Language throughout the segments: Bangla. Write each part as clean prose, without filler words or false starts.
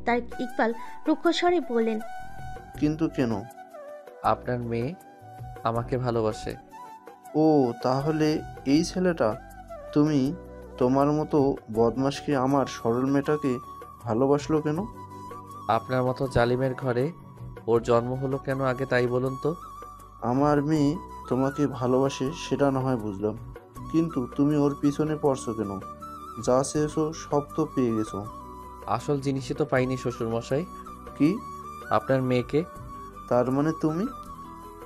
তারেক ইকবাল রুক্ষস্বরে বললেন, কিন্তু কেন? আপনার মেয়ে আমাকে ভালোবাসে। ও তাহলে এই ছেলেটা? তুমি তোমার মতো বদমাশকে আমার সরল মেয়েটাকে ভালোবাসলো কেন? আপনার মতো জালিমের ঘরে ওর জন্ম হলো কেন আগে তাই বলুন তো। আমার মেয়ে তোমাকে ভালোবাসে সেটা না হয় বুঝলাম, কিন্তু তুমি ওর পিছনে পড়ছো কেন? যা চেয়েছো সব তো পেয়ে গেছো। আসল জিনিসই তো পাইনি শ্বশুরমশাই। কি? আপনার মেয়েকে। তার মানে তুমি?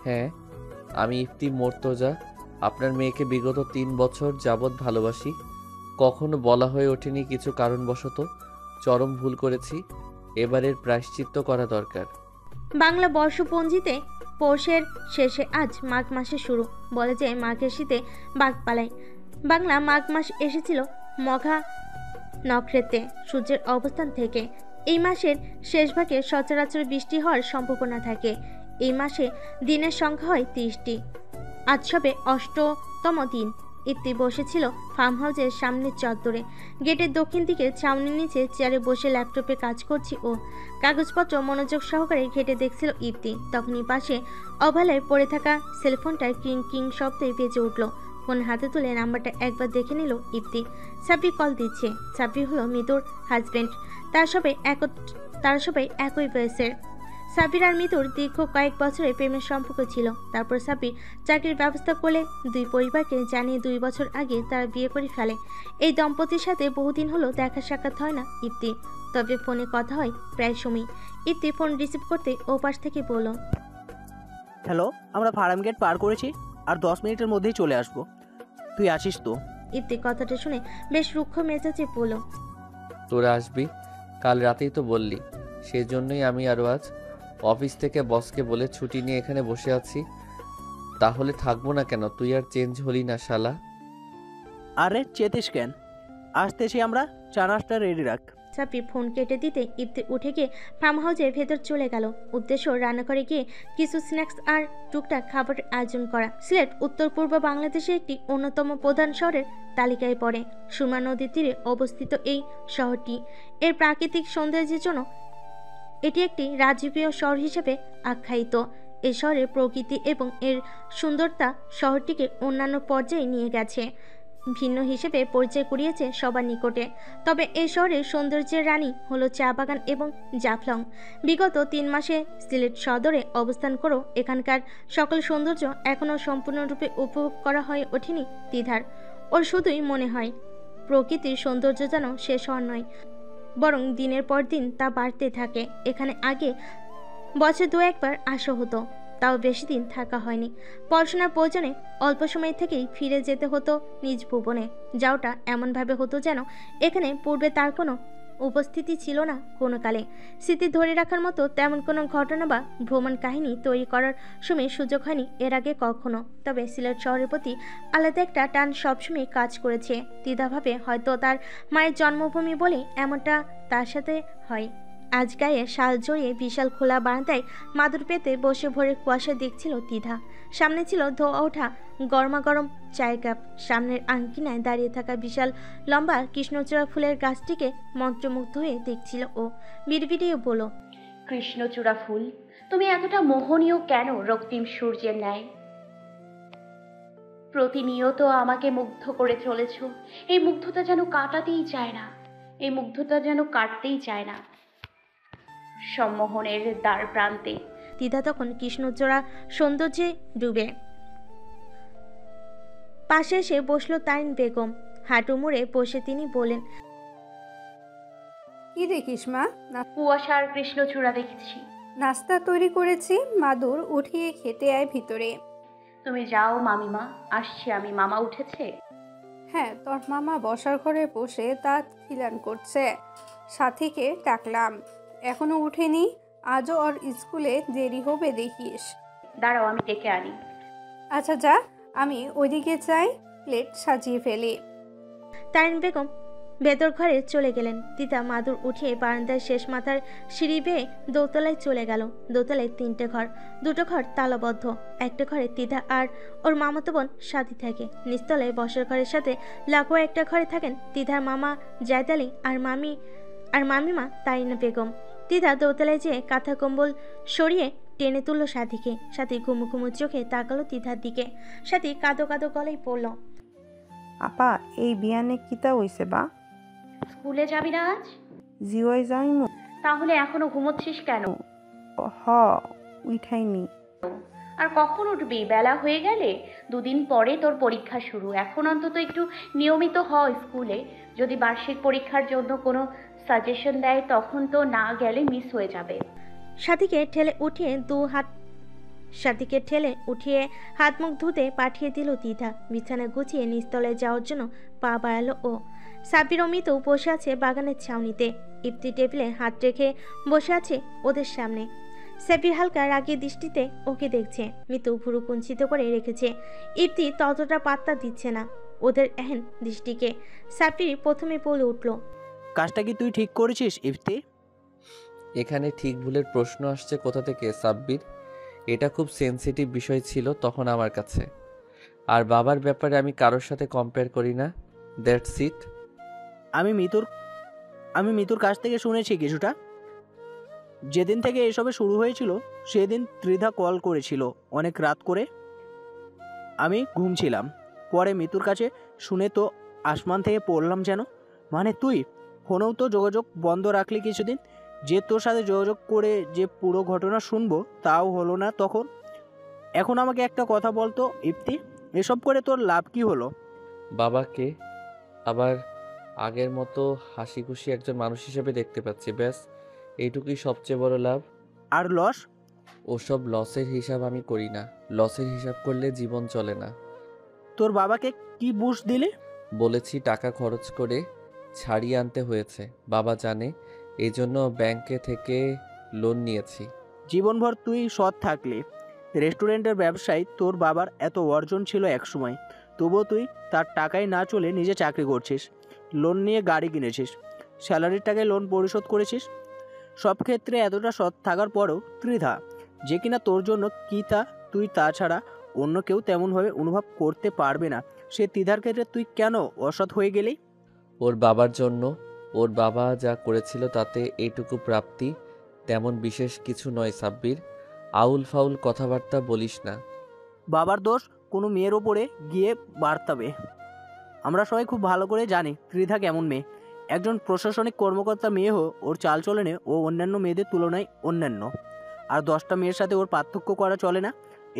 হ্যাঁ, আমি ইফতি মোর্তজা আপনার মেয়েকে বিগত 3 বছর যাবৎ ভালোবাসি। কখনো বলা হয়ে ওঠেনি কিছু কারণবশত চরম ভুল করেছি। এবারের প্রায়শ্চিত্ত করা দরকার। বাংলা বর্ষপঞ্জিতে পৌষের শেষে আজ মাঘ মাসে শুরু। বলে যে মাঘের শীতে বাঘ পালায়। বাংলা মাঘ মাস এসেছিল মঘা নক্ষত্রে সূর্যের অবস্থান থেকে। এই মাসের শেষ ভাগে সচরাচর বৃষ্টি হওয়ার সম্ভাবনা থাকে। এই মাসে দিনের সংখ্যা হয় 30টি। আজ সবে 8তম দিন। ইফতি বসেছিল ফার্ম হাউসের সামনের চত্বরে। গেটের দক্ষিণ দিকে ছাউনির নিচে চেয়ারে বসে ল্যাপটপে কাজ করছি ও কাগজপত্র মনোযোগ সহকারে ঘেটে দেখছিল ইফতি। তখনই পাশে অবহেলায় পড়ে থাকা সেলফোনটার কিং কিং শব্দে বেজে উঠল। ফোন হাতে তুলে নাম্বারটা একবার দেখে নিল ইফতি। সাব্বির কল দিচ্ছে। সাব্বির হলো মৃদুর হাজবেন্ড। তারা সবাই একই বয়সের। সাব্বির আর মৃদুর দীর্ঘ কয়েক বছরের প্রেমের সম্পর্ক ছিল। তারপর সাব্বির চাকরির ব্যবস্থা করলে দুই পরিবারকে জানিয়ে 2 বছর আগে তারা বিয়ে করে ফেলে। এই দম্পতির সাথে বহুদিন হলো দেখা সাক্ষাৎ হয় না ইফতি, তবে ফোনে কথা হয় প্রায় সময়। ইফতি ফোন রিসিভ করতে ওপাশ থেকে বলল, হ্যালো, আমরা ফার্ম গেট পার করেছি, আর 10 মিনিটের মধ্যেই চলে আসবো। তুই আসিস তো? ইফতি কথাটা শুনে বেশ রুক্ষ মেজাজে বলল, তোরা আসবি? কাল রাতেই তো বললি। সেজন্যই আমি আরও আজ অফিস থেকে বসকে বলে ছুটি নিয়ে এখানে বসে আছি। তাহলে থাকবো না কেন? তুই আর চেঞ্জ হলি না শালা। আরে চেতিস কেন? আসতেছি আমরা, চা নাস্তা রেডি রাখ। সাব্বির ফোন কেটে দিতে ইফতি উঠে গিয়ে ফার্ম হাউসের ভেতর চলে গেল। উদ্দেশ্য রান্নাঘরে গিয়ে কিছু স্ন্যাক্স আর টুকটাক খাবারের আয়োজন করা। সিলেট উত্তর পূর্ব বাংলাদেশের একটি অন্যতম প্রধান শহরের তালিকায় পড়ে। সুরমা নদীর তীরে অবস্থিত এই শহরটি এর প্রাকৃতিক সৌন্দর্যের জন্য এটি একটি রাজকীয় শহর হিসেবে আখ্যায়িত। এই শহরের প্রকৃতি এবং এর সুন্দরতা শহরটিকে অন্যান্য পর্যায়ে নিয়ে গেছে, ভিন্ন হিসেবে পরিচয় করিয়েছে সবার নিকটে। তবে এই শহরের সৌন্দর্যের রানী হলো চা বাগান এবং জাফলং। বিগত 3 মাসে সিলেট সদরে অবস্থান করেও এখানকার সকল সৌন্দর্য এখনও সম্পূর্ণরূপে উপভোগ করা হয়ে ওঠেনি দ্বিধার। ওর শুধুই মনে হয় প্রকৃতির সৌন্দর্য যেন শেষ হওয়ার নয়, বরং দিনের পর দিন তা বাড়তে থাকে। এখানে আগে বছর 2-1 বার আসা হতো, তাও বেশি দিন থাকা হয়নি। পড়াশোনার প্রয়োজনে অল্প সময় থেকেই ফিরে যেতে হতো নিজ ভুবনে। যাওয়াটা এমনভাবে হতো যেন এখানে পূর্বে তার কোনো উপস্থিতি ছিল না কোনো কালে। স্মৃতি ধরে রাখার মতো তেমন কোনো ঘটনা বা ভ্রমণ কাহিনী তৈরি করার সময় সুযোগ হয়নি এর আগে কখনো। তবে সিলেট শহরের প্রতি আলাদা একটা টান সবসময় কাজ করেছে। দ্বিধাভাবে হয়তো তার মায়ের জন্মভূমি বলে এমনটা তার সাথে হয়। আজ গায়ে শাল জড়িয়ে বিশাল খোলা বারান্দায় মাদুর পেতে বসে ভোরের কুয়াশা দেখছিল দ্বিধা। সামনে ছিল ধোয়া ওঠা গরমাগরম চায়ের কাপ। সামনের আঙ্কিনায় দাঁড়িয়ে থাকা বিশাল লম্বা কৃষ্ণচূড়া ফুলের গাছটিকে মন্ত্রমুগ্ধ হয়ে দেখছিল ও বিড়বিড়িয়ে বলল, কৃষ্ণচূড়া ফুল, তুমি এতটা মোহনীয় কেন রক্তিম সূর্যের ন্যায়? প্রতিনিয়ত আমাকে মুগ্ধ করে চলেছ। এই মুগ্ধতা যেন কাটাতেই চায় না, এই মুগ্ধতা যেন কাটতেই চায় না। সম্মোহনের দ্বার প্রান্তে দ্বিধা তখন কৃষ্ণচূড়া সৌন্দর্যে ডুবে। পাশে এসে বসলো তারিন বেগম। হাঁটু মুড়ে বসে তিনি বলেন, কি দেখিস মা? কুয়াশার কৃষ্ণচূড়া দেখছি। নাস্তা তৈরি করেছি, মাদুর উঠিয়ে খেতে আয় ভিতরে। তুমি যাও মামিমা, আসছি আমি। মামা উঠেছে? হ্যাঁ, তোর মামা বসার ঘরে বসে দাঁত খিলান করছে। সাথীকে ডাকলাম, এখনো উঠেনি। আজও ওর স্কুলে দেরি হবে দেখিস। দাঁড়াও, আমি ডেকে আনি। আচ্ছা যা, আমি ওইদিকে যাই, প্লেট সাজিয়ে ফেলি। তারিন বেগম ভেতর ঘরে চলে গেলেন। তিতা মাদুর উঠিয়ে বারান্দার শেষ মাথার সিঁড়ি বেয়ে দোতলায় চলে গেল। দোতলায় 3টে ঘর, 2টো ঘর তালাবদ্ধ। একটা ঘরে তিতা আর ওর মামাতো বোন সাথী থাকে। নিচতলায় বসার ঘরের সাথে লাগোয়া একটা ঘরে থাকেন তিতার মামা জায়দ আলী আর মামিমা তারিনা বেগম। তিথা দোতলায় যেয়ে কাঁথা কম্বল সরিয়ে টেনে তুলল সাথীকে। সাথী ঘুমু ঘুমু চোখে তাকালো তিথার দিকে। সাথী কাঁদো কাঁদো গলায় পড়ল, আপা এই বিয়ানে কিতা হইছে বা? স্কুলে যাবি না আজ? জিওয় যাইমু? তাহলে এখনো ঘুমোচ্ছিস কেন? হ উঠাইনি। আর কখন উঠবি? বেলা হয়ে গেলে। 2 দিন পরে তোর পরীক্ষা শুরু। এখন অন্তত একটু নিয়মিত হ স্কুলে। যদি বার্ষিক পরীক্ষার জন্য কোনো সাজেশন দেয় তখন তো না গেলে মিস হয়ে যাবে। সাথীকে ঠেলে উঠিয়ে হাত মুখ ধুতে পাঠিয়ে দিল তিথা। বিছানা গুছিয়ে নিচতলায় যাওয়ার জন্য পা বাড়ালো ও। সাব্বির ও মিতু বসে আছে বাগানের ছাউনিতে। ইফতি টেবিলে হাত রেখে বসে আছে ওদের সামনে। সাব্বির হালকা রাগী দৃষ্টিতে ওকে দেখছে। মিতু ভুরু কুঞ্চিত করে রেখেছে। ইফতি ততটা পাত্তা দিচ্ছে না ওদের এহেন দৃষ্টিকে। সাব্বির প্রথমে বলে উঠল, কাজটা কি তুই ঠিক করেছিস ইফতি? এখানে ঠিক ভুলের প্রশ্ন আসছে কোথা থেকে সাব্বির? এটা খুব সেনসিটিভ বিষয় ছিল তখন আমার কাছে। আর বাবার ব্যাপারে আমি কারোর সাথে কম্পেয়ার করি না। That's it. আমি মিতুর কাছ থেকে শুনেছি কিছুটা। যেদিন থেকে এসবে শুরু হয়েছিল সেদিন ত্রিধা কল করেছিল অনেক রাত করে। আমি ঘুমছিলাম। পরে মিতুর কাছে শুনে তো আসমান থেকে পড়লাম যেন। মানে তুই ফোনেও তো যোগাযোগ বন্ধ রাখলি কিছুদিন। যে তোর সাথে যোগাযোগ করে যে পুরো ঘটনা শুনবো তাও হলো না তখন। এখন আমাকে একটা কথা বলতো ইফতি, এসব করে তোর লাভ কি হলো? বাবাকে আবার আগের মতো হাসি খুশি একজন মানুষ হিসেবে দেখতে পাচ্ছি, ব্যাস এইটুকুই সবচেয়ে বড় লাভ। আর লস? ওসব লসের হিসাব আমি করি না। লসের হিসাব করলে জীবন চলে না। তোর বাবাকে কি বুঝ দিলি? বলেছি টাকা খরচ করে ছাড়িয়ে আনতে হয়েছে, বাবা জানে, এই জন্য ব্যাংকে থেকে লোন নিয়েছি। জীবনভর তুই সৎ থাকলি। রেস্টুরেন্টের ব্যবসায় তোর বাবার এত অর্জন ছিল একসময়, তবুও তুই তার টাকায় না চলে নিজে চাকরি করছিস, লোন নিয়ে গাড়ি কিনেছিস, স্যালারির টাকায় লোন পরিশোধ করেছিস। সব ক্ষেত্রে এতটা সৎ থাকার পরেও ত্রিধা, যে কিনা তোর জন্য কি তা তুই তাছাড়া অন্য কেউ তেমনভাবে অনুভব করতে পারবে না, সে ত্রিধার ক্ষেত্রে তুই কেন অসৎ হয়ে গেলি? ওর বাবার জন্য। ওর বাবা যা করেছিল তাতে এইটুকু প্রাপ্তি, তেমন বিশেষ কিছু নয় সাব্বির। আউল ফাউল কথাবার্তা বলিস না। বাবার দোষ কোনো মেয়ের ওপরে গিয়ে বাড়তাবে। আমরা সবাই খুব ভালো করে জানি ত্রিধা কেমন মেয়ে। একজন প্রশাসনিক কর্মকর্তা মেয়ে হো ওর চালচলনে ও অন্যান্য মেয়েদের তুলনায় অন্যান্য। আর 10টা মেয়ের সাথে ওর পার্থক্য করা চলে না।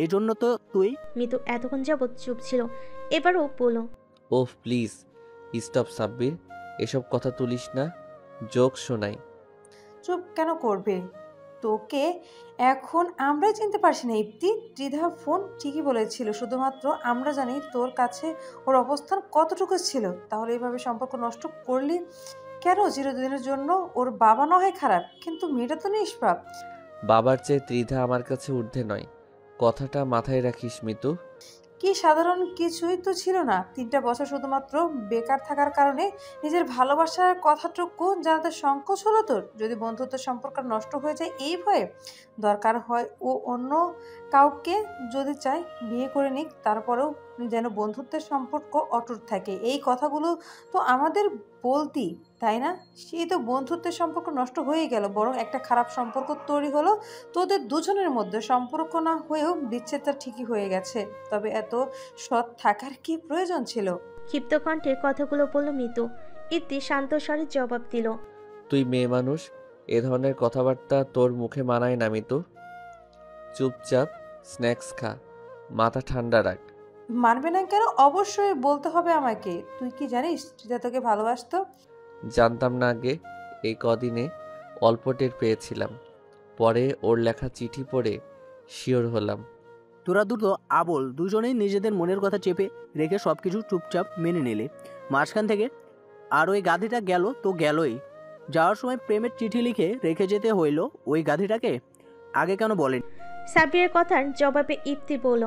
এজন্য তো তুই। মিতু এতক্ষণ যাবৎ চুপ ছিল, এবারও বলল, ওহ প্লিজ স্টপ সাব্বির, এসব কথা তুলিস না, জোক শোনাই। চুপ কেন করবে? তোকে এখন আমরাই চিনতে পারছি না ইপ্তি। ত্রিধা ফোন ঠিকই বলেছিল, শুধুমাত্র আমরা জানি তোর কাছে ওর অবস্থান কতটুকু ছিল। তাহলে এইভাবে সম্পর্ক নষ্ট করলি কেন? চিরদিনের জন্য ওর বাবা নয় খারাপ, কিন্তু মেয়েটা তো নিষ্পাপ। বাবার চেয়ে ত্রিধা আমার কাছে ঊর্ধ্বে নয়, কথাটা মাথায় রাখিস মিতু। কি সাধারণ কিছুই তো ছিল না। 3টা বছর শুধুমাত্র বেকার থাকার কারণে নিজের ভালোবাসার কথাটুকু জানাতে সংকোচ হলো তোর? যদি বন্ধুত্বের সম্পর্ক নষ্ট হয়ে যায় এই ভয়ে, দরকার হয় ও অন্য কাউকে যদি চায় বিয়ে করে নিক, তারপরেও যেন বন্ধুত্বের সম্পর্ক অটুট থাকে। এই কথাগুলো তো আমাদের বলতি, তাই না? সেই তো বন্ধুত্বের সম্পর্ক নষ্ট হয়ে গেল, বরং একটা খারাপ সম্পর্ক তৈরি হলো তোদের দুজনের মধ্যে। সম্পর্ক না হয়েও বিচ্ছেদটা ঠিকই হয়ে গেছে। তবে এত সৎ থাকার কি প্রয়োজন ছিল? ক্ষিপ্ত কণ্ঠে কথাগুলো বলল মিতু। ইতি শান্ত স্বরে জবাব দিল, তুই মেয়ে মানুষ, এ ধরনের কথাবার্তা তোর মুখে মানায় না মিতু। চুপচাপ স্ন্যাক্স খা, মাথা ঠান্ডা রাখ। মানবে না কেন? অবশ্যই বলতে হবে আমাকে। তুই কি জানিস ত্রিধা তোকে ভালোবাসতো? জানতাম না আগে, এই কদিনে অল্প টের পেয়েছিলাম, পরে ওর লেখা চিঠি পড়ে শিওর হলাম। তোরা দুটো আবল দুজনেই নিজেদের মনের কথা চেপে রেখে সব কিছু চুপচাপ মেনে নিলে। মাঝখান থেকে আর ওই গাধিটা গেল তো গেলই। যাওয়ার সময় প্রেমের চিঠি লিখে রেখে যেতে হইল ওই গাধিটাকে, আগে কেন বলেন? সাব্বিরের কথার জবাবে ইপ্তি বলল,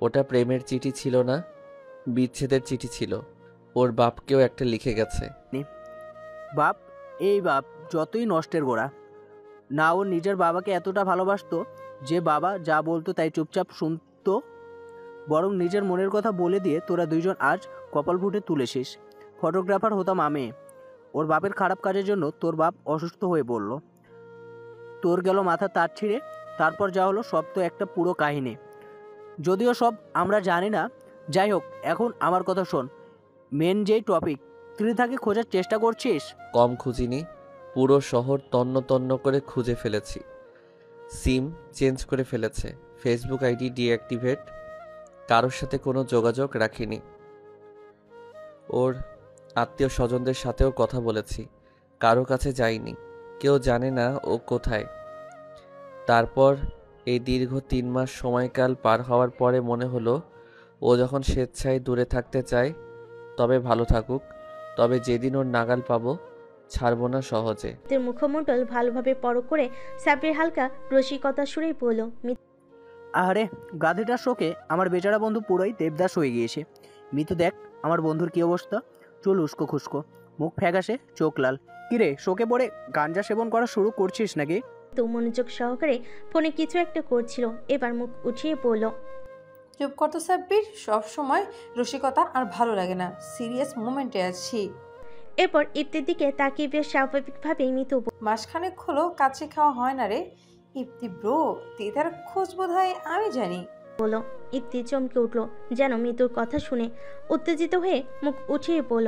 ওটা প্রেমের চিঠি ছিল না, বিচ্ছেদের চিঠি ছিল। ওর বাপকেও একটা লিখে গেছে। বাপ? এই বাপ যতই নষ্টের গোড়া। না ওর নিজের বাবাকে এতটা ভালোবাসতো যে বাবা যা বলতো তাই চুপচাপ শুনতো, বরং নিজের মনের কথা বলে দিয়ে তোরা দুইজন আজ কপাল ফুটে তুলেছিস। ফটোগ্রাফার হতাম আমি। ওর বাপের খারাপ কাজের জন্য তোর বাপ অসুস্থ হয়ে পড়ল। তোর গেল মাথা তার ছিঁড়ে, তারপর যা হলো সব তো একটা পুরো কাহিনী, যদিও সব আমরা জানি না। যাই হোক, এখন আমার কথা শোন। মেন যেই টপিক, ত্রিধাকে খোঁজার চেষ্টা করছিস? কম খুঁজিনি, পুরো শহর তন্ন তন্ন করে খুঁজে ফেলেছি। সিম চেঞ্জ করে ফেলেছে, ফেসবুক আইডি ডিঅ্যাক্টিভেট, কারোর সাথে কোনো যোগাযোগ রাখিনি। ওর আত্মীয় স্বজনদের সাথেও কথা বলেছি, কারো কাছে যাইনি, কেউ জানে না ও কোথায়। তারপর এই দীর্ঘ 3 মাস সময়কাল পার হওয়ার পরে মনে হলো ও যখন স্বেচ্ছায় দূরে থাকতে চায় তবে ভালো থাকুক, তবে যেদিন ওর নাগাল পাবো ছাড়বো না সহজে। ইফতির মুখমণ্ডল ভালোভাবে পরখ করে সাব্বির হালকা রসিকতা সুরেই বলল, আহারে, গাধেটার শোকে আমার বেচারা বন্ধু পুরোই দেবদাস হয়ে গিয়েছে। মিতু দেখ আমার বন্ধুর কী অবস্থা, চুল উস্কো খুস্কো, মুখ ফ্যাকাশে, চোখ লাল। কিরে, শোকে পড়ে গাঞ্জা সেবন করা শুরু করছিস নাকি? তো মনোযোগ সহকারে ফোনে কিছু একটা করছিল, এবার মুখ উঠিয়ে বলল, চুপ করতো সাব্বির, সব সময় রসিকতা আর ভালো লাগে না, সিরিয়াস মোমেন্টে আছি। এরপর ইফতির দিকে তাকিয়ে বেশ স্বাভাবিকভাবেই মিতু মাসখানেক হলো কাছে খাওয়া হয় না রে। ইফতি ব্রো, তিতার খোঁজ বোধ হয় আমি জানি। বলল। ইফতি চমকে উঠল যেন মিতুর কথা শুনে, উত্তেজিত হয়ে মুখ উঠিয়ে বলল,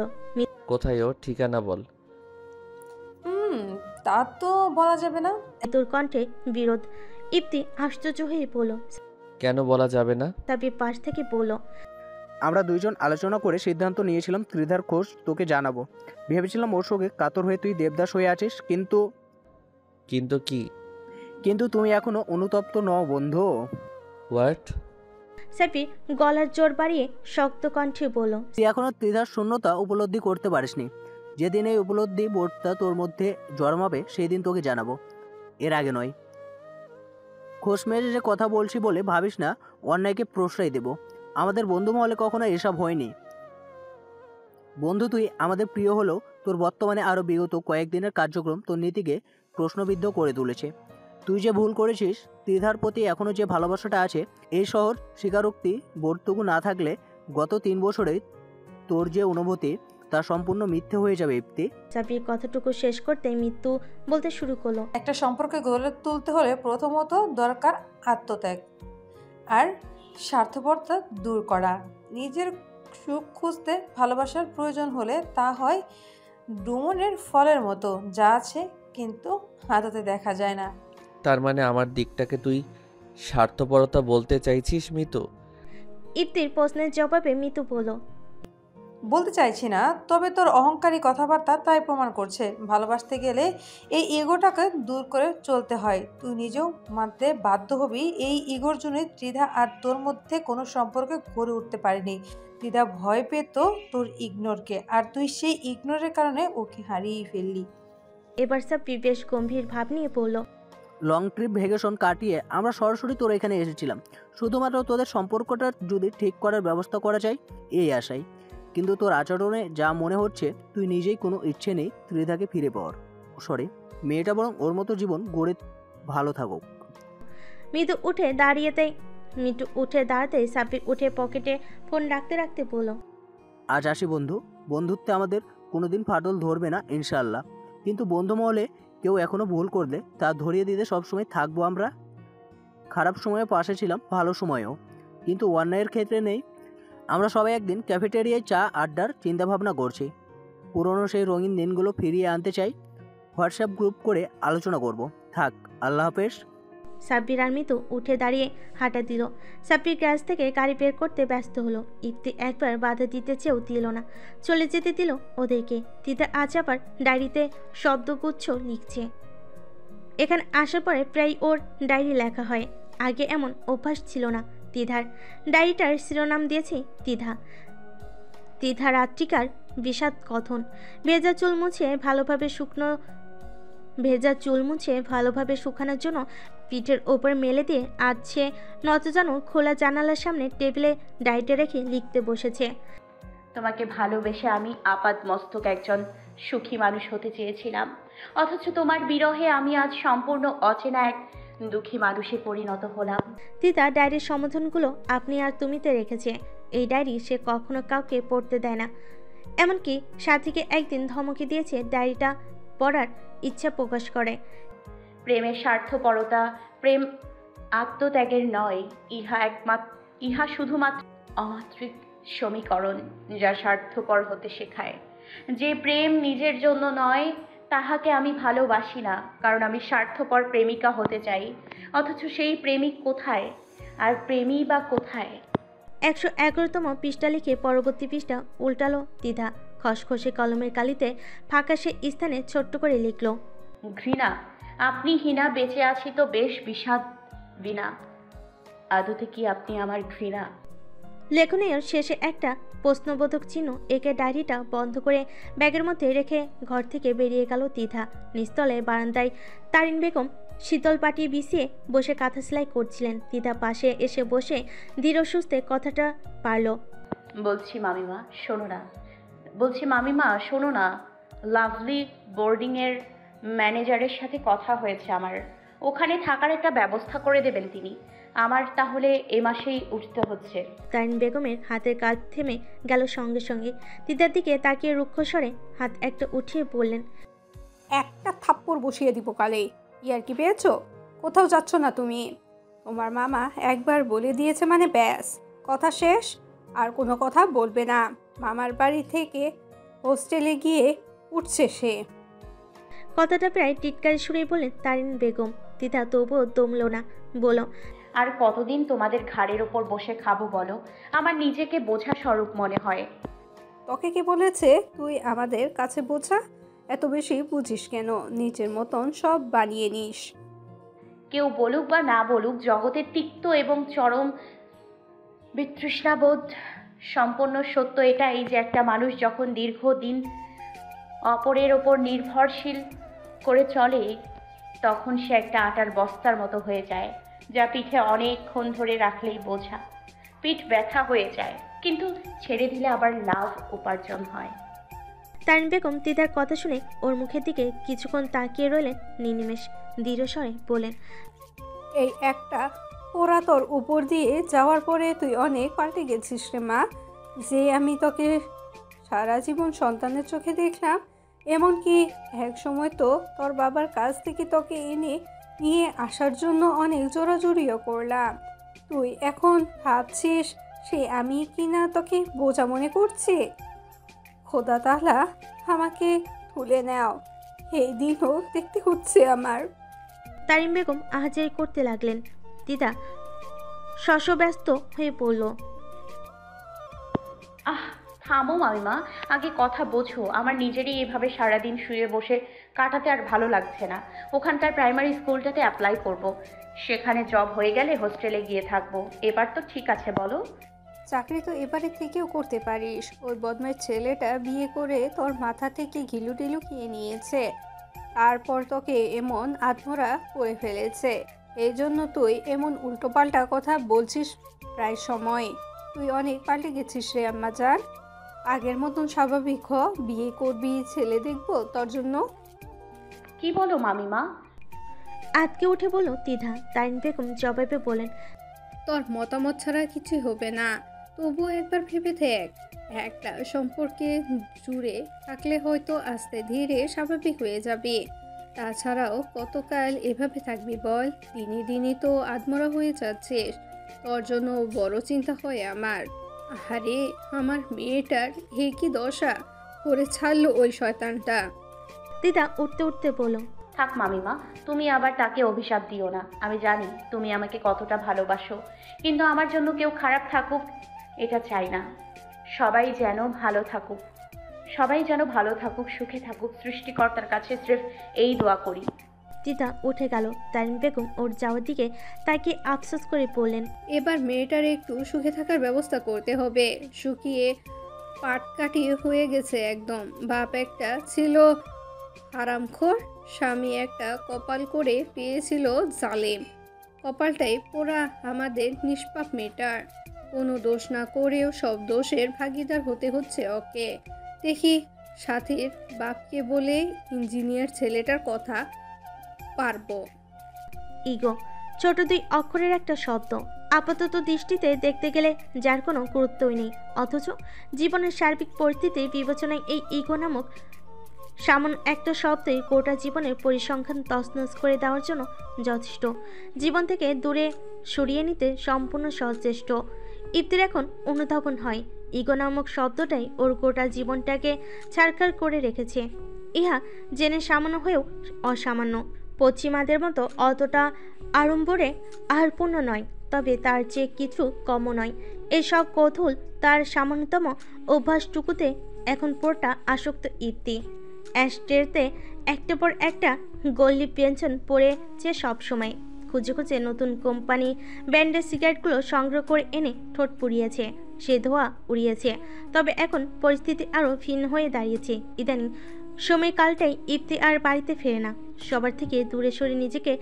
কোথায় ওর ঠিকানা বল। তা তো বলা যাবে না। মিতুর কণ্ঠে বিরোধ। ইফতি আশ্চর্য হয়ে বলল। কেন বলা যাবে না? সাব্বির পাশ থেকে বলল, আমরা দুইজন আলোচনা করে সিদ্ধান্ত নিয়েছিলাম ত্রিধার খোঁজ তোকে জানাবো। ভেবেছিলাম ওর সঙ্গে কাতর হয়ে তুই দেবদাস হয়ে আছিস, কিন্তু কিন্তু কি? কিন্তু তুমি এখনো অনুতপ্ত নও বন্ধু। হোয়াট? সাব্বির গলার জোর বাড়িয়ে শক্ত কণ্ঠে বলল, তুই এখনো ত্রিধার শূন্যতা উপলব্ধি করতে পারিসনি। যেদিন এই উপলব্ধি বোধটা তোর মধ্যে জন্মাবে সেই দিন তোকে জানাবো, এর আগে নয়। খোশ মেজাজে কথা বলছি বলে ভাবিস না অন্যায়কে প্রশ্রয় দেব। আমাদের বন্ধু মহলে কখনো এসব হয়নি। বন্ধু, তুই আমাদের প্রিয় হলেও তোর বর্তমানে আরও বিগত কয়েকদিনের কার্যক্রম তোর নীতিকে প্রশ্নবিদ্ধ করে তুলেছে। তুই যে ভুল করেছিস, ত্রিধার প্রতি এখনও যে ভালোবাসাটা আছে, এই শহর স্বীকারোক্তি বোধটুকু না থাকলে গত 3 বছরে তোর যে অনুভূতি তা সম্পূর্ণ মিথ্যে হয়ে যাবে ইফতি। সাব্বির কথাটুকু শেষ করতে মৃত্যু বলতে শুরু করলো, একটা সম্পর্কে গড়ে তুলতে হলে প্রথমত দরকার আত্মত্যাগ আর স্বার্থপরতা দূর করা। নিজের সুখ খুঁজতে ভালোবাসার প্রয়োজন হলে তা হয় ডুমনের ফলের মতো, যা আছে কিন্তু হাতে দেখা যায় না। তার মানে আমার দিকটাকে তুই স্বার্থপরতা বলতে চাইছিস মিতু? ইফতির প্রশ্নের জবাবে মৃত্যু বলল, বলতে চাইছি না, তবে তোর অহংকারী কথাবার্তা তাই প্রমাণ করছে। ভালোবাসতে গেলে এই ইগোটাকে দূর করে চলতে হয়। তুই নিজেও মানতে বাধ্য হবি, এই ইগোর জন্যই ত্রিধা আর তোর মধ্যে কোনো সম্পর্কে গড়ে উঠতে পারেনি। ত্রিধা ভয় পেত তোর ইগনোরকে, আর তুই সেই ইগনোরের কারণে ওকে হারিয়ে ফেললি। এবার সাব্বির বেশ গম্ভীর ভাব নিয়ে বলল, লং ট্রিপ ভ্যাকেশন কাটিয়ে আমরা সরাসরি তোর এখানে এসেছিলাম শুধুমাত্র তোদের সম্পর্কটা যদি ঠিক করার ব্যবস্থা করা যায় এই আশায়। কিন্তু তোর আচরণে যা মনে হচ্ছে তুই নিজেই কোনো ইচ্ছে নেই ত্রিধাকে ফিরে পাওয়ার। সরি, মেয়েটা বরং ওর মতো জীবন গড়ে ভালো থাকুক। মৃদু উঠে দাঁড়াতেই সাব্বির উঠে পকেটে ফোন রাখতে রাখতে বলল, আজ আসি বন্ধু, বন্ধুত্বে আমাদের কোনোদিন ফাটল ধরবে না ইনশাল্লাহ। কিন্তু বন্ধু মহলে কেউ এখনো ভুল করলে তা ধরিয়ে দিতে সবসময় থাকবো আমরা। খারাপ সময়ে পাশে ছিলাম, ভালো সময়েও, কিন্তু অন্যায়ের ক্ষেত্রে নেই। আমরা সবাই একদিন ক্যাফেটেরিয়ায় চা আড্ডার চিন্তাভাবনা করছি। পুরনো সেই রঙিন দিনগুলো ফিরিয়ে আনতে চাই। হোয়াটসঅ্যাপ গ্রুপ করে আলোচনা করব। থাক, আল্লাহ হাফেজ। সাব্বির আর মৃদু উঠে দাঁড়িয়ে হাঁটা দিল। সাব্বির গ্যাস থেকে গাড়ি বের করতে ব্যস্ত হলো। ইফতি একবার বাধা দিতে চেয়েও দিল না, চলে যেতে দিল ওদেরকে। তিতা আজ আবার ডায়েরিতে শব্দগুচ্ছ লিখছে। এখানে আসার পরে প্রায় ওর ডায়েরি লেখা হয়, আগে এমন অভ্যাস ছিল না তিধার। ডায়েরিটার শিরোনাম দিয়েছে তিধা রাত্রিকার বিষাদ কথন। ভেজা চুল মুছে ভালোভাবে শুকানোর জন্য পিঠের ওপর মেলে দিয়ে আজ সে নতজানু খোলা জানালার সামনে টেবিলে ডায়েরিটা রেখে লিখতে বসেছে। তোমাকে ভালোবেসে আমি আপাদ মস্তক একজন সুখী মানুষ হতে চেয়েছিলাম, অথচ তোমার বিরহে আমি আজ সম্পূর্ণ অচেনা এক দুঃখী মানুষে পরিণত হলাম। তিতা ডায়েরির সম্বোধনগুলো আপনি আর তুমিতে রেখেছে। এই ডায়েরি সে কখনো কাউকে পড়তে দেয় না, এমনকি সাথীকে একদিন ধমকি দিয়েছে ডায়েরিটা পড়ার ইচ্ছা প্রকাশ করে। প্রেমের স্বার্থপরতা, প্রেম আত্মত্যাগের নয়। ইহা শুধুমাত্র অমাত্রিক সমীকরণ, যা স্বার্থপর হতে শেখায়। যে প্রেম নিজের জন্য নয়, তাহাকে আমি ভালোবাসি না, কারণ আমি স্বার্থপর প্রেমিকা হতে চাই। অথচ সেই প্রেমিক কোথায়, আর প্রেমী বা কোথায়? 111তম পৃষ্ঠা লিখে পরবর্তী পৃষ্ঠা উল্টালো দ্বিধা। খসখসে কলমের কালিতে ফাঁকাশে স্থানে ছোট্ট করে লিখল, ঘৃণা। আপনি হীনা, বেঁচে আছি তো বেশ বিষাদ বিনা। আদতে কি আপনি আমার ঘৃণা? লেখনের শেষে একটা প্রশ্নবোধক চিহ্ন একে ডায়েরিটা বন্ধ করে ব্যাগের মধ্যে রেখে ঘর থেকে বেরিয়ে গেল দ্বিধা। নিস্তলে বারান্দায় তারিন বেগম শীতল পাটি বিছিয়ে বসে কাঁথা সেলাই করছিলেন। দ্বিধা পাশে এসে বসে ধীর সুস্থে কথাটা পারল। বলছি মামিমা শোনো না, লাভলি বোর্ডিংয়ের ম্যানেজারের সাথে কথা হয়েছে আমার। ওখানে থাকার একটা ব্যবস্থা করে দেবেন তিনি। আমার তাহলে এ মাসেই উঠতে হচ্ছে। তারিন বেগমের হাতের কাজ থেমে গেল সঙ্গে সঙ্গে। দ্বিধার দিকে তাকিয়ে রুক্ষ স্বরে হাত একটা উঠিয়ে বললেন, একটা থাপ্পড় বসিয়ে দিব কালে। ইয়ার কি পেয়েছো? কোথাও যাচ্ছ না তুমি? তোমার মামা একবার বলে দিয়েছে মানে ব্যাস, কথা শেষ। আর কোনো কথা বলবে না। মামার বাড়ি থেকে হোস্টেলে গিয়ে উঠছে সে। কথাটা প্রায় টিটকারি সুরেই বললেন তারিন বেগম। দ্বিধা তবুও দমল না, বলল, আর কতদিন তোমাদের ঘাড়ের ওপর বসে খাবো বলো? আমার নিজেকে বোঝা স্বরূপ মনে হয়। তোকে কে বলেছে তুই আমাদের কাছে বোঝা? এত বেশি বুঝিস কেন? নিজের মতন সব বানিয়ে নিস। কেউ বলুক বা না বলুক, জগতের তিক্ত এবং চরম বিতৃষ্ণাবোধ সম্পন্ন সত্য এটাই যে একটা মানুষ যখন দীর্ঘদিন অপরের ওপর নির্ভরশীল করে চলে, তখন সে একটা আটার বস্তার মতো হয়ে যায়, যা পিঠে অনেকক্ষণ ধরে রাখলেই বোঝা। পিঠ ব্যথা হয়ে যায়, কিন্তু ছেড়ে দিলে আবার লাভ উপার্জন হয়। তারিন বেগম দ্বিধার কথা শুনে ওর মুখের দিকে কিছুক্ষণ তাকিয়ে রইলেন নিনিমেষ। দৃঢ় স্বরে বলেন, এই একটা ওরা তোর উপর দিয়ে যাওয়ার পরে তুই অনেক পাল্টে গেছিস রে মা। যে আমি তোকে সারা জীবন সন্তানের চোখে দেখলাম, এমনকি এক সময় তো তোর বাবার কাছ থেকে তোকে এনে নিয়ে আসার জন্য অনেক জোরাজুরিও করলাম। তুই এখন ভাবছিস সে আমি কি না তোকে বোঝা মনে করছি? খোদা তাআলা আমাকে তুলে নাও, এই দিনও দেখতে হচ্ছে আমার। তারিন বেগম আহাজারি করতে লাগলেন। দিদা শশব্যস্ত হয়ে পড়ল। থামো মামিমা, আগে কথা বোঝো। আমার নিজেরই এভাবে সারাদিন শুয়ে বসে কাটাতে আর ভালো লাগছে না। ওখানকার প্রাইমারি স্কুলটাতে অ্যাপ্লাই করব। সেখানে জব হয়ে গেলে হোস্টেলে গিয়ে থাকবো। এবার তো ঠিক আছে বলো? চাকরি তো এবারে থেকেও করতে পারিস। ওই বদমাইশ ছেলেটা বিয়ে করে তোর মাথা থেকে ঘিলুটিলু খেয়ে নিয়েছে, তারপর তোকে এমন আত্মরা করে ফেলেছে। এই জন্য তুই এমন উল্টোপাল্টা কথা বলছিস প্রায় সময়। তুই অনেক পাল্টে গেছিস রে আম্মা জান। আগের মতন স্বাভাবিক হ, বিয়ে করবি, ছেলে দেখবো তোর জন্য। কি বলো মামিমা? আজকে উঠে বলল দ্বিধা। তারিন বেগম জবাবে বলেন, তোর মতামত ছাড়া কিছুই হবে না। তবুও একবার ভেবে দেখ, একটা সম্পর্কে জুড়ে থাকলে হয়তো আস্তে ধীরে স্বাভাবিক হয়ে যাবে। তাছাড়াও কতকাল এভাবে থাকবি বল? দিনে দিনে তো আদমরা হয়ে যাচ্ছিস। তোর জন্য বড় চিন্তা হয় আমার। আরে আমার মেয়েটার হে কি দশা করে ছাড়লো ওই শয়তানটা। দিদা উঠতে উঠতে বলল, থাক মামিমা, তুমি আবার তাকে অভিশাপ দিও না। আমি জানি তুমি আমাকে কতটা ভালোবাসো, কিন্তু আমার জন্য কেউ খারাপ থাকুক এটা চাই না। সবাই যেন ভালো থাকুক, সুখে থাকুক। সৃষ্টিকর্তার কাছে স্রেফ এই দোয়া করি। দিদা উঠে গেল। তারিন বেগম ওর যাওয়ার দিকে তাকে আফসোস করে বললেন, এবার মেয়েটার একটু সুখে থাকার ব্যবস্থা করতে হবে। শুকিয়ে পাট কাটিয়ে হয়ে গেছে একদম। বাপ একটা ছিল হারামখোর, স্বামী একটা কপাল করে পেয়েছিল জালেম। কপালটাই পোড়া আমাদের নিষ্পাপ মেয়েটার। কোনো দোষ না করেও সব দোষের ভাগিদার হতে হচ্ছে ওকে। দেখি সাথীর বাপকে বলে ইঞ্জিনিয়ার ছেলেটার কথা পারবো। ইগো ছোট দুই অক্ষরের একটা শব্দ। আপাতত দৃষ্টিতে দেখতে গেলে যার কোনো গুরুত্বই নেই, অথচ জীবনের সার্বিক পরিস্থিতি বিবেচনায় এই ইগো নামক সামান্য একটা শব্দই গোটা জীবনের পরিসংখ্যান তছনছ করে দেওয়ার জন্য যথেষ্ট। জীবন থেকে দূরে সরিয়ে নিতে সম্পূর্ণ সচেষ্ট। ইফতির এখন অনুধাবন হয় ইগো নামক শব্দটাই ওর গোটা জীবনটাকে ছাড়খাড় করে রেখেছে। ইহা জেনে সামান্য হয়েও অসামান্য, পশ্চিমাদের মতো অতটা আড়ম্বরে আহারপূর্ণ নয়, তবে তার চেয়ে কিছু কমও নয়। এসব কৌতূহল তার সামান্যতম অভ্যাসটুকুতে এখন পুরোটা আসক্ত ইফতি। অ্যাশট্রেতে একটা পর একটা গল্লি পেনশন পড়েছে সবসময়। খুঁজে খুঁজে নতুন কোম্পানি ব্র্যান্ডের সিগারেটগুলো সংগ্রহ করে এনে ঠোঁট পুড়িয়েছে, সে ধোয়া উড়িয়েছে। তবে এখন পরিস্থিতি আরও ভিন্ন হয়ে দাঁড়িয়েছে। ইদানিং সময়কালটাই ইফতি আর বাড়িতে ফেরে না, সবার থেকে দূরে সরে নিজেকে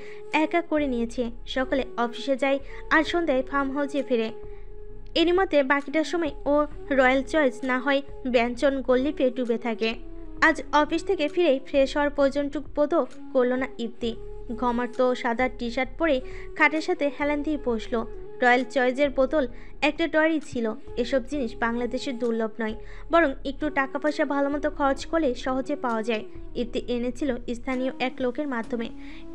একা করে নিয়েছে। সকালে অফিসে যায় আর সন্ধ্যায় ফার্ম হাউসে ফেরে। এরই মধ্যে বাকিটা সময় ও রয়্যাল চয়েস না হয় ব্যঞ্জন গল্লিপে ডুবে থাকে। আজ অফিস থেকে ফিরেই ফ্রেশ হওয়ার প্রয়োজনটুকু বোধও করল না ইফতি। ঘমার্ত সাদা টি শার্ট পরে খাটের সাথে হেলান দিয়ে বসলো। রয়্যাল চয়েসের বোতল একটা ডয়ারি ছিল। এসব জিনিস বাংলাদেশের দুর্লভ নয়, বরং একটু টাকা পয়সা ভালো মতো খরচ করলে সহজে পাওয়া যায়। ইফতি এনেছিল স্থানীয় এক লোকের মাধ্যমে।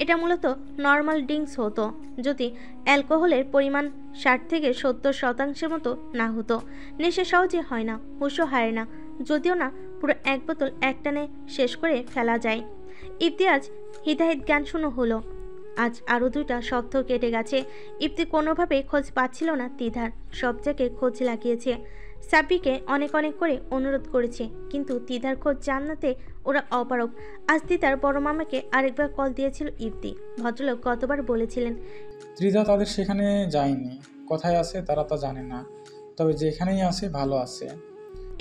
এটা মূলত নর্মাল ড্রিঙ্কস হতো যদি অ্যালকোহলের পরিমাণ 60 থেকে 70% মতো না হতো। নেশা সহজে হয় না, হুঁশও হারে না, যদিও না পুরো এক বোতল একটানে শেষ করে ফেলা যায়। ইফতি আজ হিদায়ত জ্ঞান শুনো হলো। আজ আরও 2টা সপ্তাহ কেটে গেছে। ইফতি কোনোভাবেই খোঁজ পাচ্ছিল না তিধার। সব জায়গায় খোঁজ লাগিয়েছে, সাবিকে অনেক করে অনুরোধ করেছে, কিন্তু তিধার খোঁজ জানাতে ওরা অপারগ। আজ তিধার বড় মামাকে আরেকবার কল দিয়েছিল ইফতি। ভদ্রলোক গতবার বলেছিলেন ত্রিধা তাদের সেখানে যায়নি, কোথায় আছে তারা তা জানে না, তবে যেখানেই আছে ভালো আছে।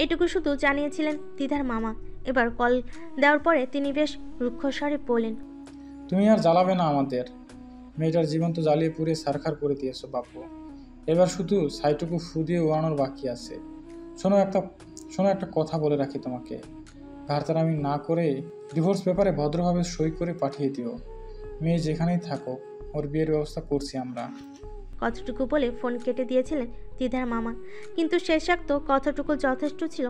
এটুকু শুধু জানিয়েছিলেন তিধার মামা। এবার কল দেওয়ার পরে তিনি বেশ রুক্ষস্বরে বললেন, তুমি আর জ্বালাবে না আমাদের। মেয়েটার জীবন তো জ্বালিয়ে পুড়িয়ে সারখার করে দিয়েছো বাপু। এবার শুধু ছাইটুকু ফু দিয়ে উড়ানোর বাকি আছে। শোনো একটা কথা বলে রাখি তোমাকে। ঘাড়তারামি না করে ডিভোর্স পেপারে ভদ্রভাবে সই করে পাঠিয়ে দিও। মেয়ে যেখানেই থাকো, ওর বিয়ের ব্যবস্থা করছি আমরা। কতটুকু বলে ফোন কেটে দিয়েছিলেন তিধার মামা। কিন্তু শেষাক্ত কথাটুকু যথেষ্ট ছিল